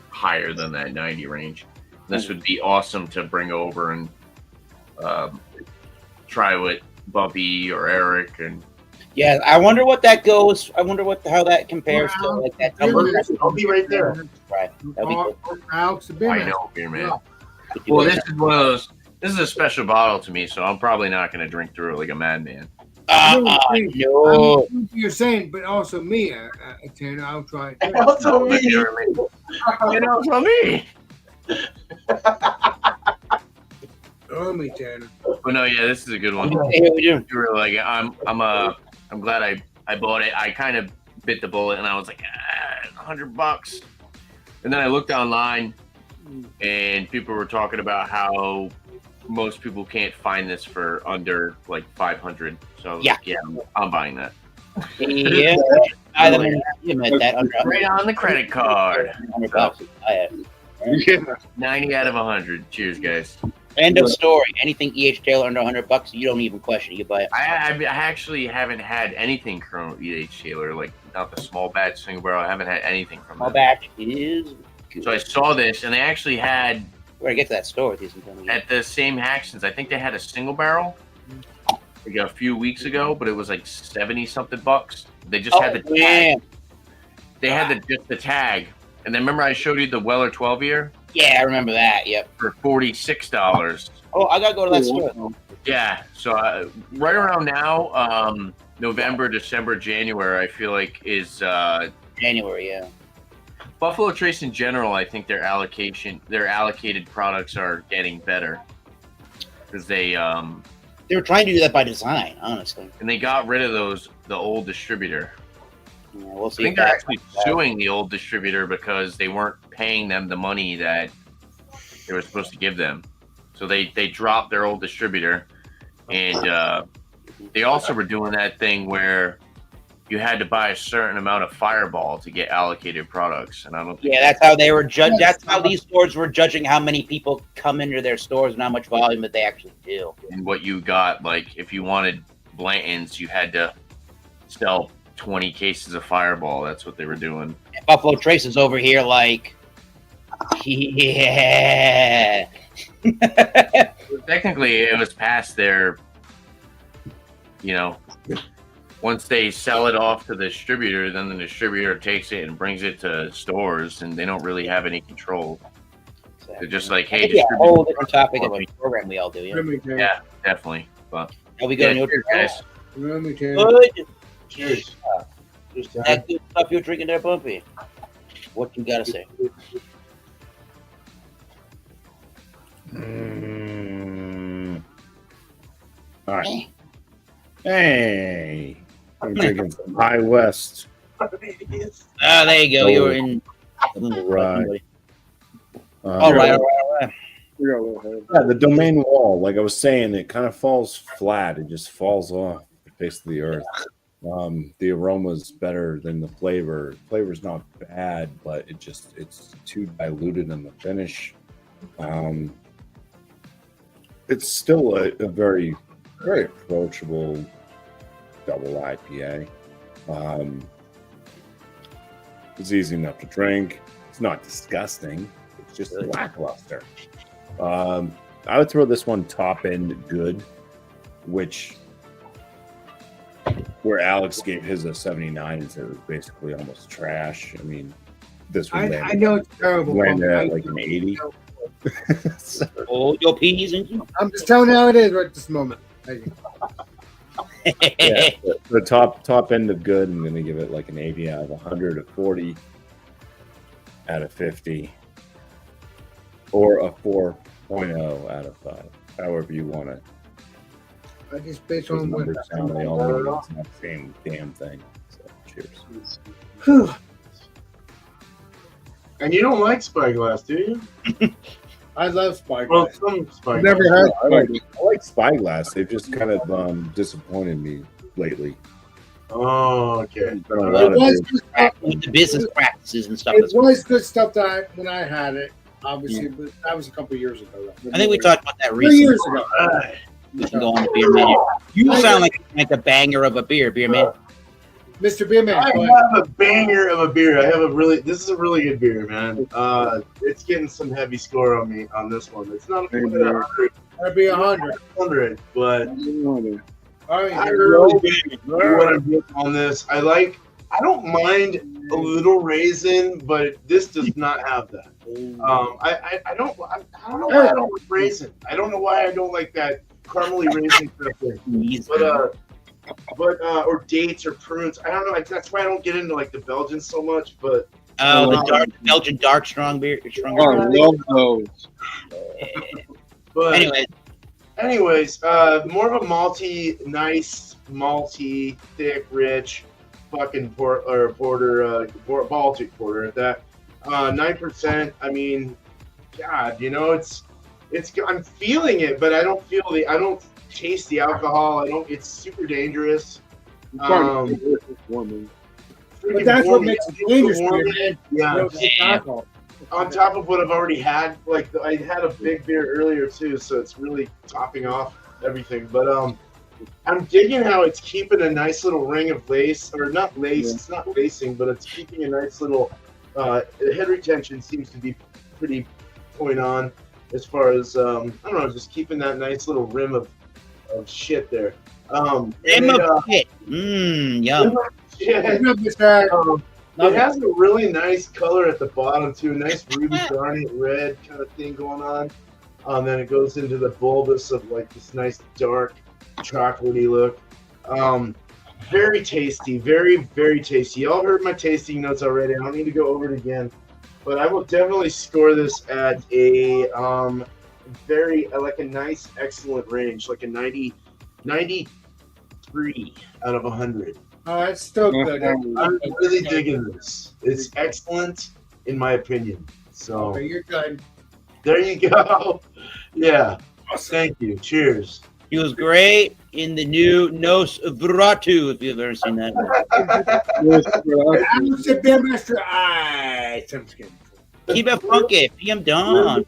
higher than that 90 range. This would be awesome to bring over and try with Bumpy or Eric. And Yeah, I wonder what that goes. I wonder how that compares to like that. I'll be right there. Right. That'd be good. Alex, the I beer. know, beer man. Yeah. Well, this is one of those. This is a special bottle to me, so I'm probably not going to drink through it like a madman. No. You're saying, but also me, Tanner. I'll try it. Also me. And also me. Oh, me, Tanner. But no, yeah, this is a good one. Hey, we do. You were like, I'm glad I bought it. I kind of bit the bullet, and I was like, $100. And then I looked online, and people were talking about how most people can't find this for under like 500. So Yeah. like, yeah, I'm buying that. Yeah. You meant that. Right on the credit card. $100. Yeah. 90 out of 100. Cheers, guys. End of story. Anything E.H. Taylor under $100, you don't even question it. You buy it. I actually haven't had anything from E.H. Taylor, like not the small batch single barrel. I haven't had anything from Small them. batch is good. So I saw this, and they actually had We're gonna get to that store with these. at the same Haxton's. I think they had a single barrel like a few weeks ago, but it was like 70 something bucks. They just had the tag. man. They had just the tag, and then remember I showed you the Weller 12 year Yeah, I remember that. Yep. for $46. Oh, I gotta go to that store. Yeah, so right around now, November, December, January, I feel like is January, yeah. Buffalo Trace in general. I think their allocated products are getting better because they were trying to do that by design, honestly. and they got rid of the old distributor. Yeah, we'll I see. think they're actually suing the old distributor because they weren't paying them the money that they were supposed to give them. So they dropped their old distributor, and they also were doing that thing where you had to buy a certain amount of Fireball to get allocated products, and I don't think Yeah, that's how they were judged. That's how these stores were judging how many people come into their stores and how much volume that they actually do. and what you got. Like if you wanted Blanton's, you had to sell 20 cases of Fireball. That's what they were doing. And Buffalo Trace is over here like, yeah. Technically, it was past their, once they sell it off to the distributor, then the distributor takes it and brings it to stores, and they don't really have any control. They're just like, hey, yeah, a distribute whole different topic of a program we all do. Yeah. Remember, Tanner. Yeah, definitely. But Are we yeah, going cheers, guys. Remember, Tanner. Good. Cheers. That good stuff you're drinking there, Bumpy. What you gotta say? All right. Hey, I'm drinking some High West. Ah, there you go. You're in. Right. All right. We got a little head. Yeah, the domain wall, like I was saying, it kind of falls flat. It just falls off the face of the earth. The aroma's better than the flavor. Flavor's not bad, but it's too diluted in the finish. It's still a very, very approachable double IPA. It's easy enough to drink. It's not disgusting. It's just lackluster. I would throw this one top end good, where Alex gave his a 79 and said it was basically almost trash. I mean, this one I know it's terrible. landed but at like an 80. So, Hold your P's and I'm just telling you how it is right this moment. Thank you. yeah, the top end of good, I'm gonna give it like an 80 out of 100, a 40 out of 50, or a 4.0 out of 5, however you want it. I just based Those on what. numbers sound they all mean it's not the same damn thing. So cheers. Whew. And you don't like Spyglass, do you? I love Well, Spyglass. some Spyglass. Never had I like Spyglass. They've just kind of disappointed me lately. Oh, okay. There's been a It lot of was good- good stuff. with the business practices and stuff. It was good stuff when I had it. Obviously, but that was a couple of years ago. I think we talked about that 3 recently. years ago. We can go on the beer menu. You sound like a banger of a beer man. Mr. Beerman. I go ahead. have a banger of a beer. This is a really good beer, man. It's getting some heavy score on me on this one. It's not a 100, That'd be 100. but All right, I here. really dig what I'm getting on this. I don't mind a little raisin, but this does not have that. I don't know why I don't like raisin. I don't know why I don't like that caramely raisin stuff there. But or dates or prunes. I don't know. That's why I don't get into like the Belgians so much. But The Belgian dark strong beer. Oh, I love those. but anyways, more of a nice malty, thick, rich, fucking porter, Baltic porter at that. 9%. I mean, God, it's. I'm feeling it, but I don't taste the alcohol. It's super dangerous. But that's what makes it dangerous. Man. Yeah. Alcohol. On top of what I've already had, like I had a big beer earlier too, so it's really topping off everything. But I'm digging how it's keeping a nice little ring of lace, or not lace. Yeah. It's not lacing, but it's keeping a nice little. The head retention seems to be pretty point on, as far as I don't know, just keeping that nice little rim of shit there. Rim of shit. Yum. It has a really nice color at the bottom too, nice ruby garnet red kind of thing going on. Then it goes into the bulbous of like this nice dark chocolatey look. Very tasty, very, very tasty. Y'all heard my tasting notes already. I don't need to go over it again, but I will definitely score this at a like a nice, excellent range, like a 93 out of 100. Oh, that's still good. I'm really digging this. It's excellent, in my opinion. So Okay, you're good. there you go. Yeah. Thank you. Cheers. He was great in the new Nos Vratu, if you've ever seen that. I'm the beer master. Sounds good. Keep it funky. PM Don.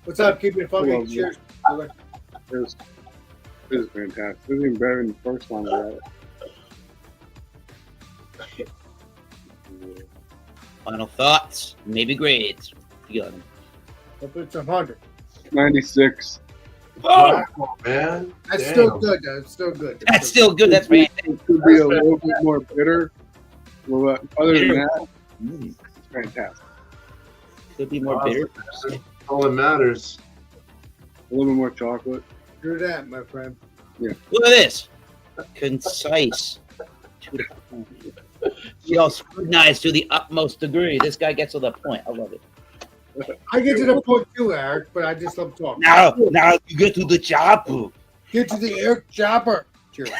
What's up? Keep it funky. Hello, Cheers. This is fantastic. This is even better than the first one I had. Final thoughts, maybe grades. You got them. I'll put some 100. 96. Oh, man. That's Damn. still good, though. It's still good. That's still good. That's fantastic. It could be a little bit more bitter. Well, other than that, it's fantastic. Could be more bitter. All that matters. A little bit more chocolate. Do that, my friend. Look at this. Concise. To the point. You all scrutinize to the utmost degree. This guy gets to the point. I love it. I get to the point too, Eric, but I just love talking. Now you get to the chopper. Get to the Eric Chopper. Cheers.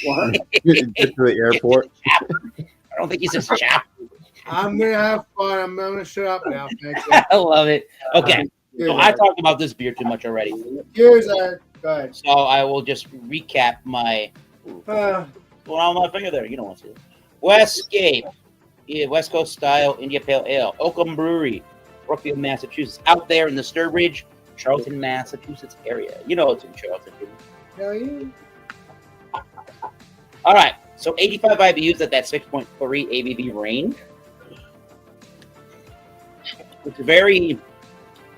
What? Get to the airport. I don't think he says chopper. I'm going to have fun. I'm going to shut up now. Thank you. I love it. Okay. Cheers, So I Eric. talked about this beer too much already. Cheers, Eric. Go ahead. So I will just recap my. Uh, Going on my finger there. You don't want to see it. Westgate. Yeah, West Coast style India Pale Ale. Oakham Brewery. Brookfield, Massachusetts. Out there in the Sturbridge, Charlton, Massachusetts area. You know it's in Charlton. hell yeah. All right. So 85 IBUs at that 6.3 ABV range. It's very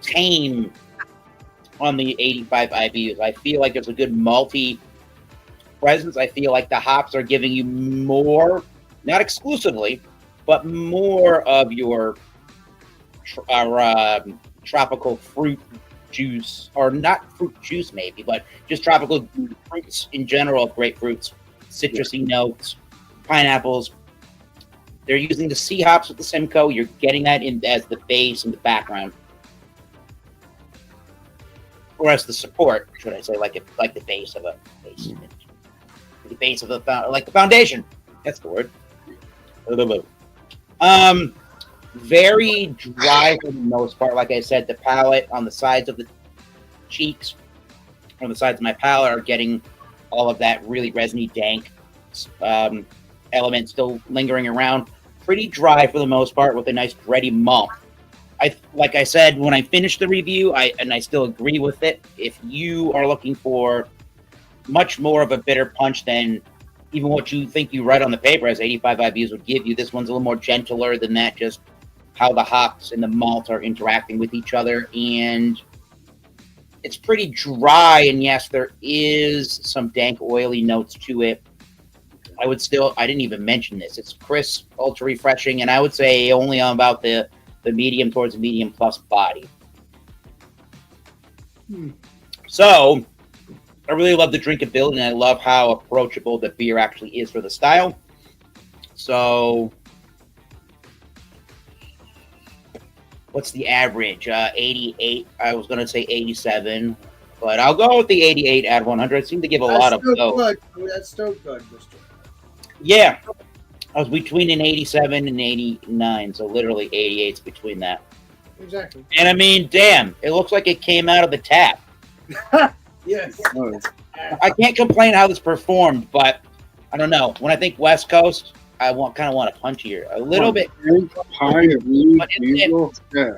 tame on the 85 IBUs. I feel like there's a good malty presence. I feel like the hops are giving you more, not exclusively, but more of your tropical fruit juice, or not fruit juice maybe, but just tropical fruits in general, grapefruits, citrusy notes, pineapples. They're using the sea hops with the Simcoe. You're getting that in as the base in the background, or as the support, should I say, like the base of a base, the base of the like the foundation. That's the word. Very dry for the most part. Like I said, the palate on the sides of the cheeks, on the sides of my palate, are getting all of that really resiny, dank element still lingering around. Pretty dry for the most part, with a nice bready malt. Like I said when I finished the review, I still agree with it. If you are looking for much more of a bitter punch than even what you think you write on the paper as 85 IBUs would give you, this one's a little more gentler than that. Just how the hops and the malt are interacting with each other, and it's pretty dry. And yes, there is some dank, oily notes to it. I didn't even mention this. It's crisp, ultra refreshing, and I would say only on about the medium towards the medium plus body. So I really love the drinkability, and I love how approachable the beer actually is for the style. So what's the average? 88. I was going to say 87, but I'll go with the 88 out of 100. It seemed to give a lot of go. That's still good, Mister. Yeah. I was between an 87 and 89, so literally 88's between that. Exactly. And I mean, damn, it looks like it came out of the tap. Yes. I can't complain how this performed, but I don't know. When I think West Coast, I kind of want a punchier, a little bit. High of blue But diesel. Yeah.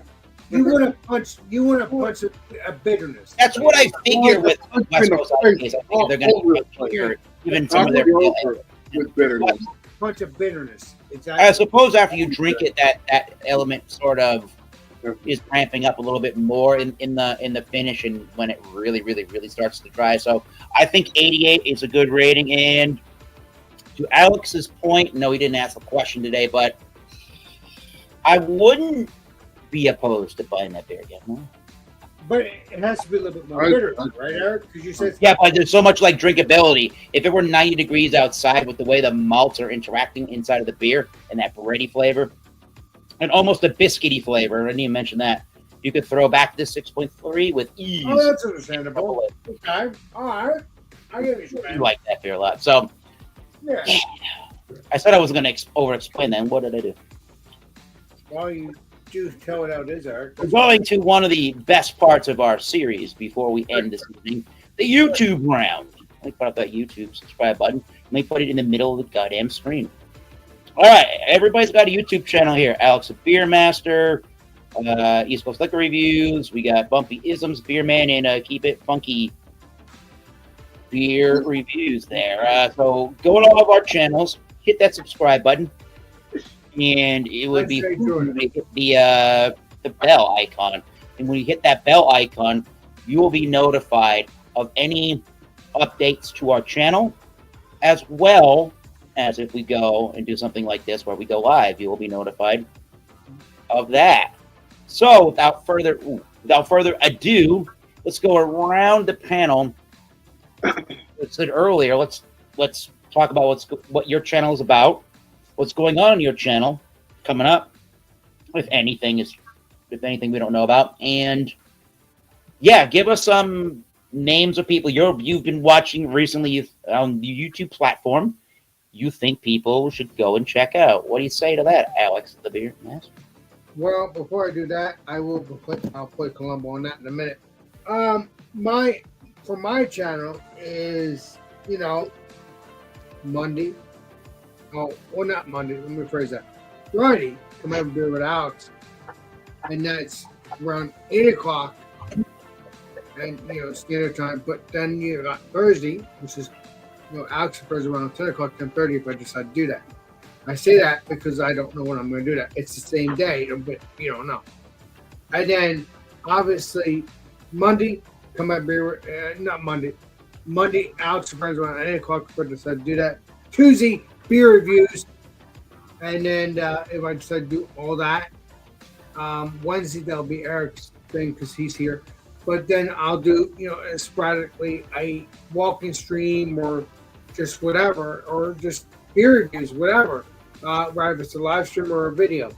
You want to punch. You want to punch a bitterness. That's what I figure with West Coast IPAs. I think they're going to be punchier, even some of their. With bitterness. Punch of bitterness. Exactly. I suppose after you drink it, that element sort of is ramping up a little bit more in the finish, and when it really, really, really starts to dry. So I think 88 is a good rating. And to Alex's point, no, he didn't ask the question today, but I wouldn't be opposed to buying that beer again. No? But it has to be a little bit more bitter, right, Eric? Because you said Yeah, but there's so much like drinkability. If it were 90 degrees outside, with the way the malts are interacting inside of the beer and that bready flavor and almost a biscuity flavor, I didn't even mention that, you could throw back this 6.3 with ease. Oh, that's understandable. Okay, all right. I get it. I like that beer a lot. So Yeah. I said I was going to over-explain that. And what did I do? Well, you do tell it how it is, Eric. We're going to one of the best parts of our series before we end this evening, the YouTube round. Let me put up that YouTube subscribe button. Let me put it in the middle of the goddamn screen. All right, everybody's got a YouTube channel here. Alex, the Beer Master, East Coast Liquor Reviews. We got Bumpy Isms, Beer Man, and Keep It Funky Beer Reviews there. So go to all of our channels, hit that subscribe button, and it would be the bell icon. And when you hit that bell icon, you will be notified of any updates to our channel, as well as if we go and do something like this where we go live, you will be notified of that. So without further ado, let's go around the panel. I said earlier, let's talk about what your channel is about, what's going on in your channel coming up, if anything we don't know about, and yeah, give us some names of people you've been watching recently on the YouTube platform you think people should go and check out. What do you say to that, Alex, the Beer Master? Well, before I do that, I'll put Columbo on that in a minute. For my channel is, Monday. Oh, well, not Monday. Let me rephrase that. Friday, come have a beer with Alex, and that's around 8 o'clock, and standard time. But then you got Thursday, which is Alex prefers around 10 o'clock, 10:30 if I decide to do that. I say that because I don't know when I'm going to do that. It's the same day, but you don't know. And then, obviously, Monday, come back beer. Not Monday. Monday, Alex prefers around 8 o'clock if I decide to do that. Tuesday, beer reviews. And then if I decide to do all that, Wednesday that'll be Eric's thing because he's here. But then I'll do, sporadically a walking stream or just whatever, or just beer reviews, whatever. Whether it's a live stream or a video.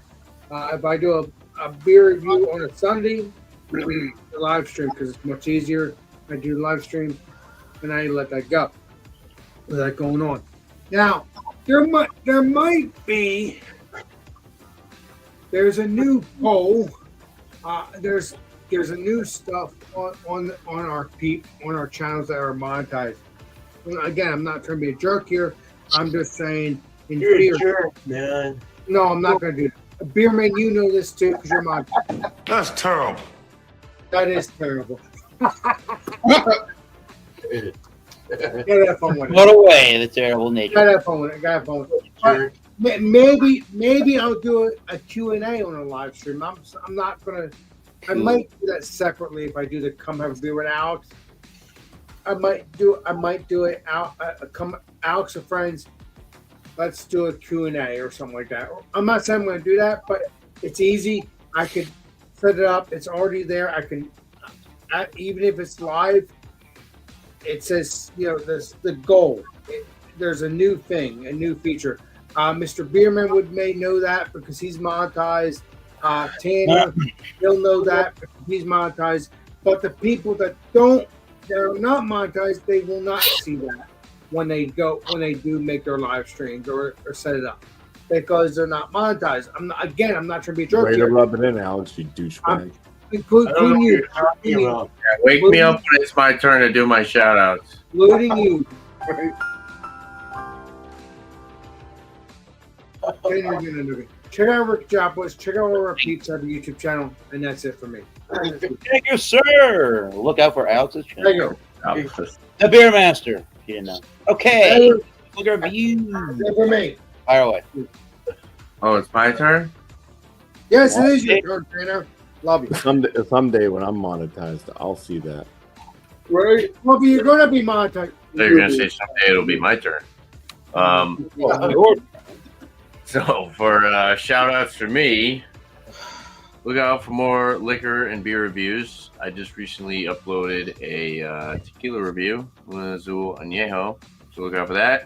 If I do a beer review on a Sunday, it'll be a live stream because it's much easier. I do the live stream and I let that go. With that going on. Now, there's a new poll. There's a new stuff on our channels that are monetized. Again, I'm not trying to be a jerk here. I'm just saying. You're a jerk, man. No, I'm not going to do that. Beerman, you know this too because you're monetized. That's terrible. That is terrible. Gotta have fun with it. What away the terrible nature. Gotta have fun with it. Gotta have fun with it. Maybe I'll do a Q&A on a live stream. I'm not gonna. I might do that separately if I do the come have a beer with Alex. I might do it out. Come Alex and friends. Let's do a Q&A or something like that. I'm not saying I'm going to do that, but it's easy. I could set it up. It's already there. I can, even if it's live, it says, there's the goal. There's a new thing, a new feature. Mr. Bierman may know that because he's monetized. Tanner, he'll know that because he's monetized. But the people that are not monetized, they will not see that when they do make their live streams or set it up because they're not monetized. I'm not trying to be a jerk Way to here. rub it in, Alex, you douchebag. Including you. Wake me up when it's my turn to do my shout outs. Including you. Check out Rick Jopless. Check out our Pizza YouTube channel, and that's it for me. Thank you, sir. Look out for Alex's channel. There you go. The Beer Master. If you didn't know. Okay. Look at review. That's it for me. Fire away. Oh, it's my turn? Yes, it is your turn, Tanner. Love you. Someday when I'm monetized, I'll see that. Right? Well, but you're going to be monetized. So you're going to say someday it'll be my turn. So for shout outs for me, look out for more liquor and beer reviews. I just recently uploaded a tequila review, Luna Azul Añejo. So look out for that.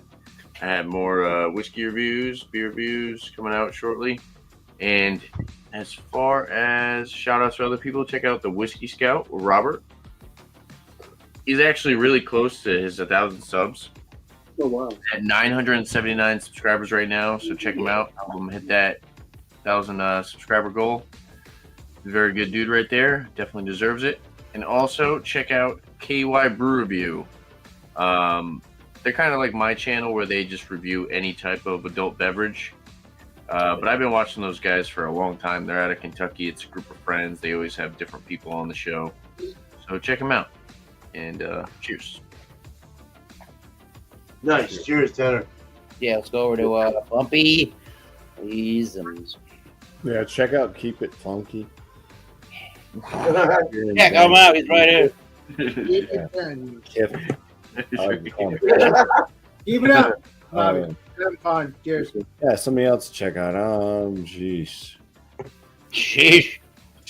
I have more whiskey reviews, beer reviews coming out shortly. And as far as shout outs for other people, check out the Whiskey Scout with Robert. He's actually really close to his 1,000 subs. Oh, wow. At 979 subscribers right now, so check him out. Help him hit that 1,000 subscriber goal. He's a very good dude right there. Definitely deserves it. And also check out KY Brew Review. They're kind of like my channel where they just review any type of adult beverage. But I've been watching those guys for a long time. They're out of Kentucky. It's a group of friends. They always have different people on the show. So check them out. And cheers. Nice. Cheers, Tanner. Yeah, let's go over to Bumpy. Please. Yeah, check out Keep It Funky. Yeah, come out. He's right here. Keep it down. Keep it up. Have fun. Cheers. Yeah, somebody else to check out. Jeez, Sheesh.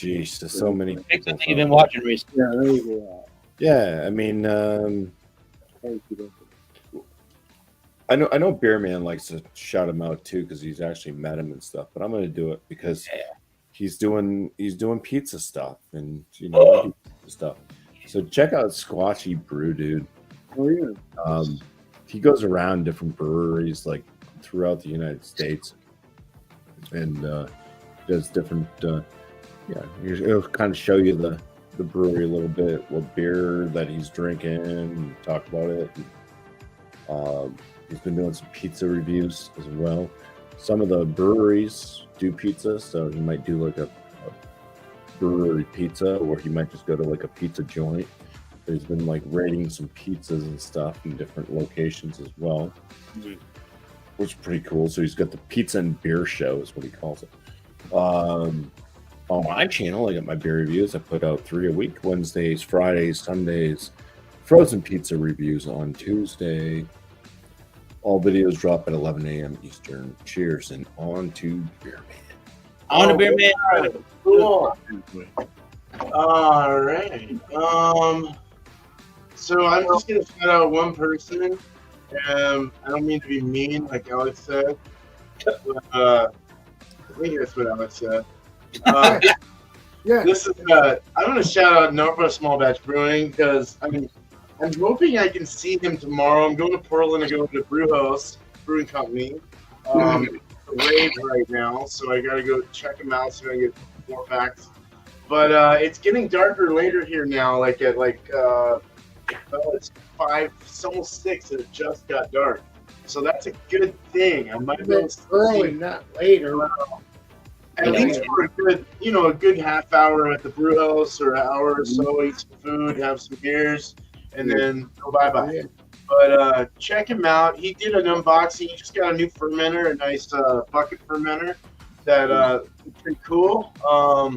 there's so many. Pick something you've been watching recently. Yeah, there you go. Yeah, I mean, Thank you. I know Beer Man likes to shout him out too because he's actually met him and stuff. But I'm going to do it because he's doing pizza stuff and stuff. So check out Squatchy Brew, dude. Oh, yeah. He goes around different breweries like throughout the United States and does different. He'll kind of show you the brewery a little bit, what beer that he's drinking, and talk about it. He's been doing some pizza reviews as well. Some of the breweries do pizza, so he might do like a brewery pizza, or he might just go to like a pizza joint. He's been like rating some pizzas and stuff in different locations as well, which is pretty cool. So he's got the pizza and beer show, is what he calls it. On my channel, I got my beer reviews. I put out 3 a week: Wednesdays, Fridays, Sundays. Frozen pizza reviews on Tuesday. All videos drop at 11 a.m. Eastern. Cheers and on to beer man. On the beer man. All right, cool. All right. So I'm just gonna shout out one person. I don't mean to be mean, like Alex said. But, I think that's what Alex said. Yeah. This is. I'm gonna shout out Nova Small Batch Brewing because I'm hoping I can see him tomorrow. I'm going to Portland to go to Brew House Brewing Company. Rave right now, so I gotta go check him out so I can get more facts. But it's getting darker later here now. Like at it's 5, it's almost 6, and it just got dark. So that's a good thing. I might be able to Early, see not later. at least for a good half hour at the brew house or an hour or so, eat some food, have some beers, and then go bye-bye. Yeah. But check him out. He did an unboxing. He just got a new fermenter, a nice bucket fermenter that pretty cool. Got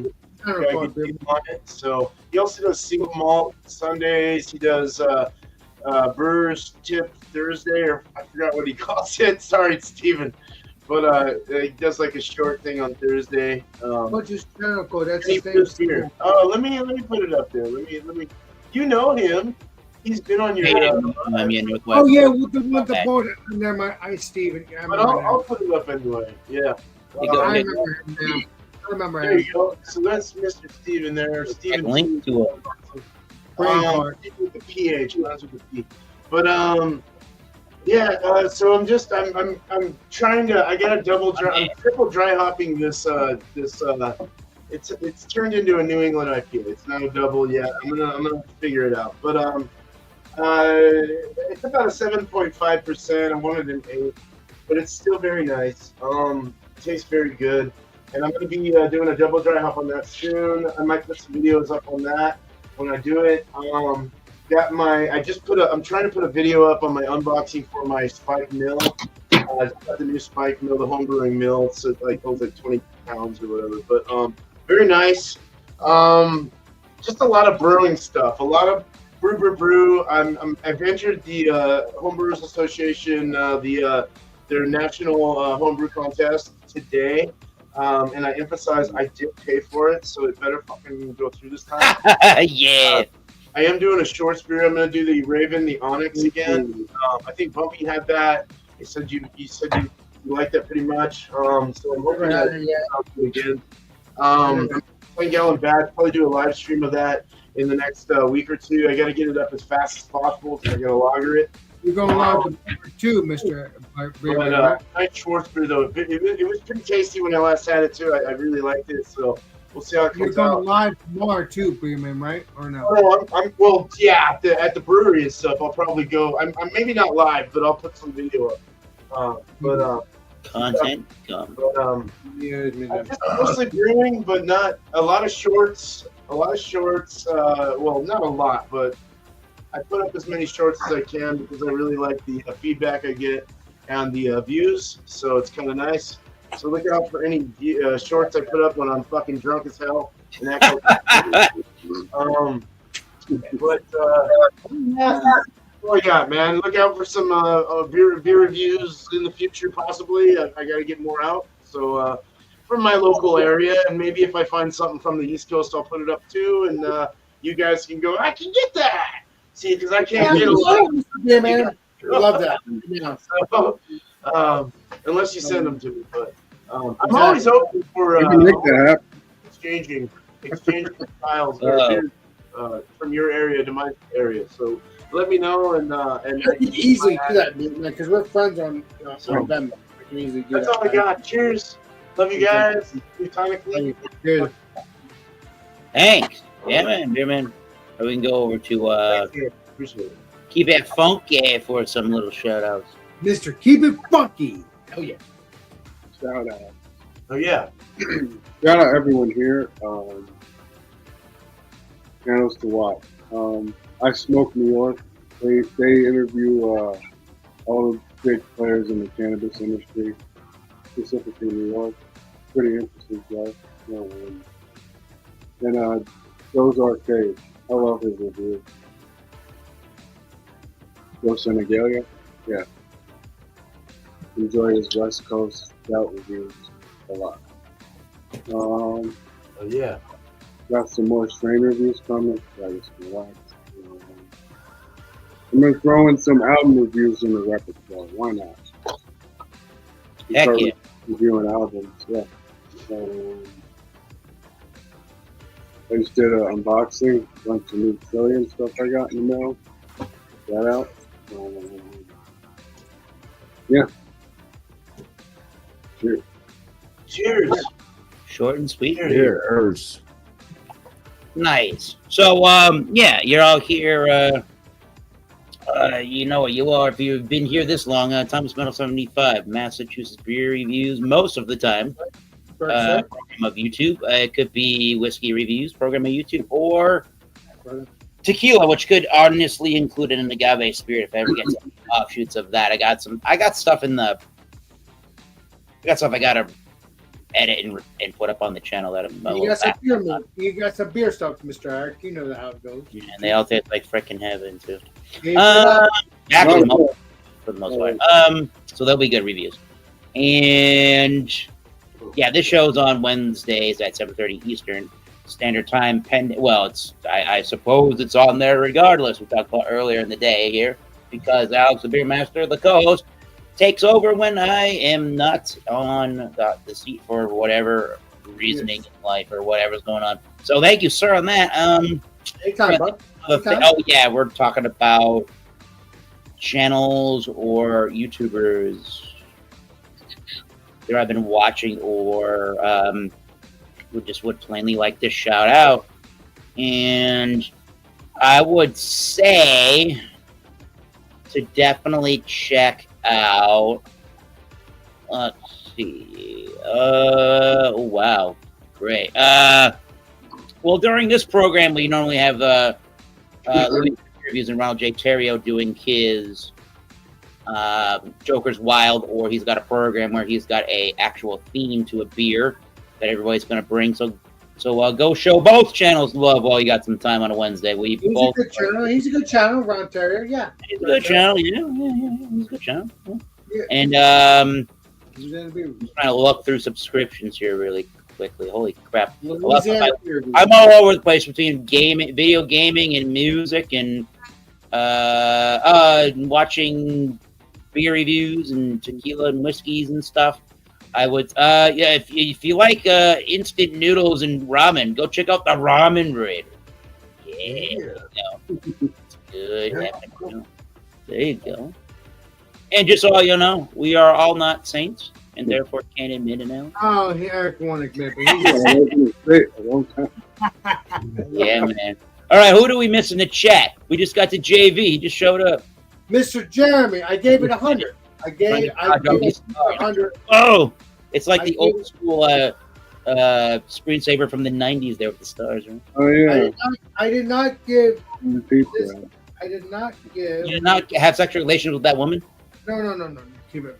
a good deal on it. So he also does single malt Sundays. He does Brewers Tip Thursday, or I forgot what he calls it. Sorry, Steven. But he does like a short thing on Thursday. What's his channel code? That's He the does same. beer. Oh, let me put it up there. Let me. You know him. He's been on your. Oh yeah, with the one the board. Never mind. Steven. Yeah, But I'll put it up anyway. Yeah. I remember him now. I remember There him. you go. So that's Mr. Steven there. Steven. Link to it. With the PH, not with the P. But yeah. So I'm trying to. I got a I'm triple dry hopping this. It's turned into a New England IPA. It's not a double yet. I'm gonna figure it out. But it's about a 7.5%. I wanted an 8, but it's still very nice. Tastes very good. And I'm going to be doing a double dry hop on that soon. I might put some videos up on that when I do it. I'm trying to put a video up on my unboxing for my Spike mill. I got the new Spike mill, the home brewing mill. It's like holds like 20 pounds or whatever. But very nice. Just a lot of brewing stuff. A lot of brew. I've entered the Homebrewers Association, their national homebrew contest today. And I emphasize I did pay for it, so it better fucking go through this time. Yeah. I am doing a short beer. I'm going to do the Raven, the Onyx again. I think Bumpy had that. He said you like that pretty much. So I'm hoping that I'll do it again. I'm 20 gallon batch. Probably do a live stream of that in the next week or two. I got to get it up as fast as possible because I got to lager it. You're going live too, Mr. Nice Schwarzbier though. It was pretty tasty when I last had it too. I really liked it, so we'll see how it You're comes out. going live tomorrow too, Bremen, right? Or no? Well, yeah, at the brewery and stuff. I'll probably go. I'm maybe not live, but I'll put some video up. Content come. I'm just mostly brewing, but not a lot of shorts. Well, not a lot, but I put up as many shorts as I can because I really like the feedback I get and the views. So it's kind of nice. So look out for any shorts I put up when I'm fucking drunk as hell. And act like what I got, man. Look out for some beer reviews in the future, possibly. I got to get more out. So from my local area, and maybe if I find something from the East Coast, I'll put it up too. And you guys can go, I can get that. See, because I can't get a lot. Yeah, man. Love that. Yeah. So, unless you send them to me, but I'm always open for exchanging styles from your area to my area. So let me know, and I can easily do that, man, because we're friends on Venmo. I can easily do that's that. all I got. Cheers. Love you guys. Platonically. Good. Thanks. Yeah, man. Beer man. We can go over to Appreciate it. Keep It Funky for some little shout outs. Mr. Keep It Funky. Hell yeah. Shout out. Oh yeah. Shout out everyone here. Channels to watch. I Smoke New York. They interview all the big players in the cannabis industry, specifically New York. Pretty interesting stuff. And those arcades. I love his review. Go Senegalia? Yeah. enjoy his West Coast stout reviews a lot. Oh yeah. Got some more strain reviews coming. I just relax. I'm gonna throw in some album reviews in the repertoire. Why not? Heck Start yeah. reviewing albums. Yeah. I just did an unboxing, bunch of new Philly and stuff I got in the mail. Check that out. Yeah. Cheers. Cheers. Short and sweet. Cheers. Nice. So, yeah, you're all here. You know what you are if you've been here this long. Thomas Metal 75, Massachusetts beer reviews most of the time. Program of YouTube. It could be whiskey reviews, program of YouTube, or tequila, which could honestly include an agave spirit if I ever get some offshoots of that. I got stuff I gotta edit and put up on the channel that I'm You got some beer stuff, Mr. Eric. You know how it goes. Yeah, and they all taste like freaking heaven too. Yeah, Actually, for the most part. So they'll be good reviews. And yeah, this show's on Wednesdays at 7:30 Eastern Standard Time. Well, I suppose it's on there regardless. We talked about earlier in the day here because Alex, the beer master, the co-host, takes over when I am not on the seat for whatever reasoning in life or whatever's going on. So thank you, sir, on that. Anytime, bud. Oh yeah, we're talking about channels or YouTubers that I've been watching or would plainly like to shout out. And I would say to definitely check out. Let's see. Oh wow, great. Well, during this program, we normally have reviews and Ronald J. Terrio doing his Joker's Wild, or he's got a program where he's got a actual theme to a beer that everybody's going to bring. So go show both channels love while you got some time on a Wednesday. He's a good channel. He's a good channel, Ron Terrier. Yeah, he's a good channel. Yeah, he's a good channel. Yeah. And I'm trying to look through subscriptions here really quickly. Holy crap! I'm all over the place between video gaming, and music, and watching beer reviews and tequila and whiskeys and stuff. I would, if you like instant noodles and ramen, go check out the Ramen Raider. Yeah, it's good. Yeah. There you go. And just so you know, we are all not saints, and therefore can't admit it now. Oh, Eric won't admit it. Yeah, man. All right, who do we miss in the chat? We just got to JV. He just showed up. Mr. Jeremy, I gave it 100. I gave it 100. Oh, it's like the old school screensaver from the 90s there with the stars, right? Oh, yeah. I did not give this. I did not give. You did not have sexual relations with that woman? No. Keep it.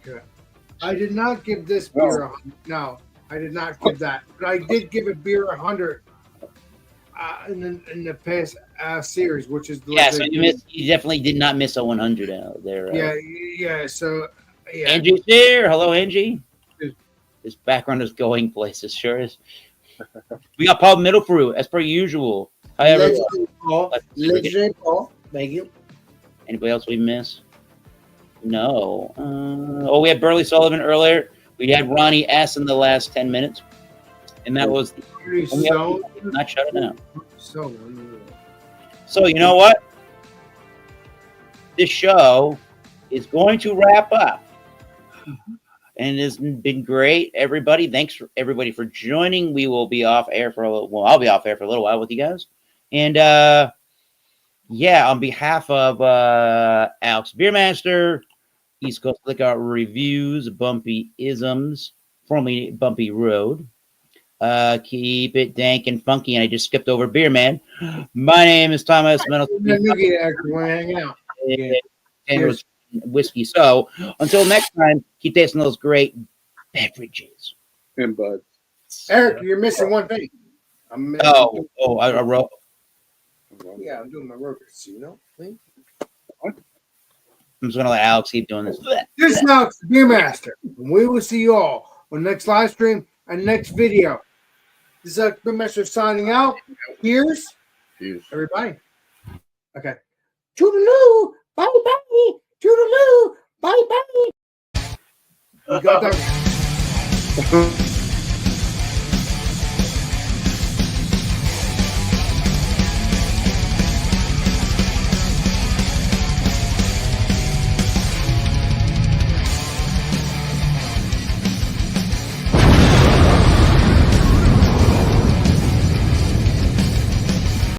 I did not give this beer 100. No, I did not give that. But I did give a beer 100 in the past series, which is the so you definitely did not miss a 100 out there. Yeah. So yeah. Angie's here. Hello, Angie. This background is going places, sure is. We got Paul Middlefruit, as per usual. Hi, everyone. Legendary Paul. Thank you. Anybody else we miss? No. We had Burley Sullivan earlier. We had Ronnie S. in the last 10 minutes. And that was not shut it down. So you know what? This show is going to wrap up. And it's been great, everybody. Thanks for everybody for joining. We will be off air for a little. Well, I'll be off air for a little while with you guys. And on behalf of Alex Beermaster, East Coast Liquor Reviews, Bumpy Isms, formerly Bumpy Road. Keep it dank and funky. And I just skipped over Beer Man. My name is Thomas hang out. And whiskey. So until next time, keep tasting those great beverages. And buds. Eric, you're missing one thing. I wrote. Yeah, I'm doing my work. You know, I'm just gonna let Alex keep doing this. This is Alex, the Beer Master. And we will see you all on the next live stream and next video. This is Alex, Beer Master, signing out. Here's everybody. Okay. Toodaloo. Bye-bye. Toodaloo. Bye-bye. You got that.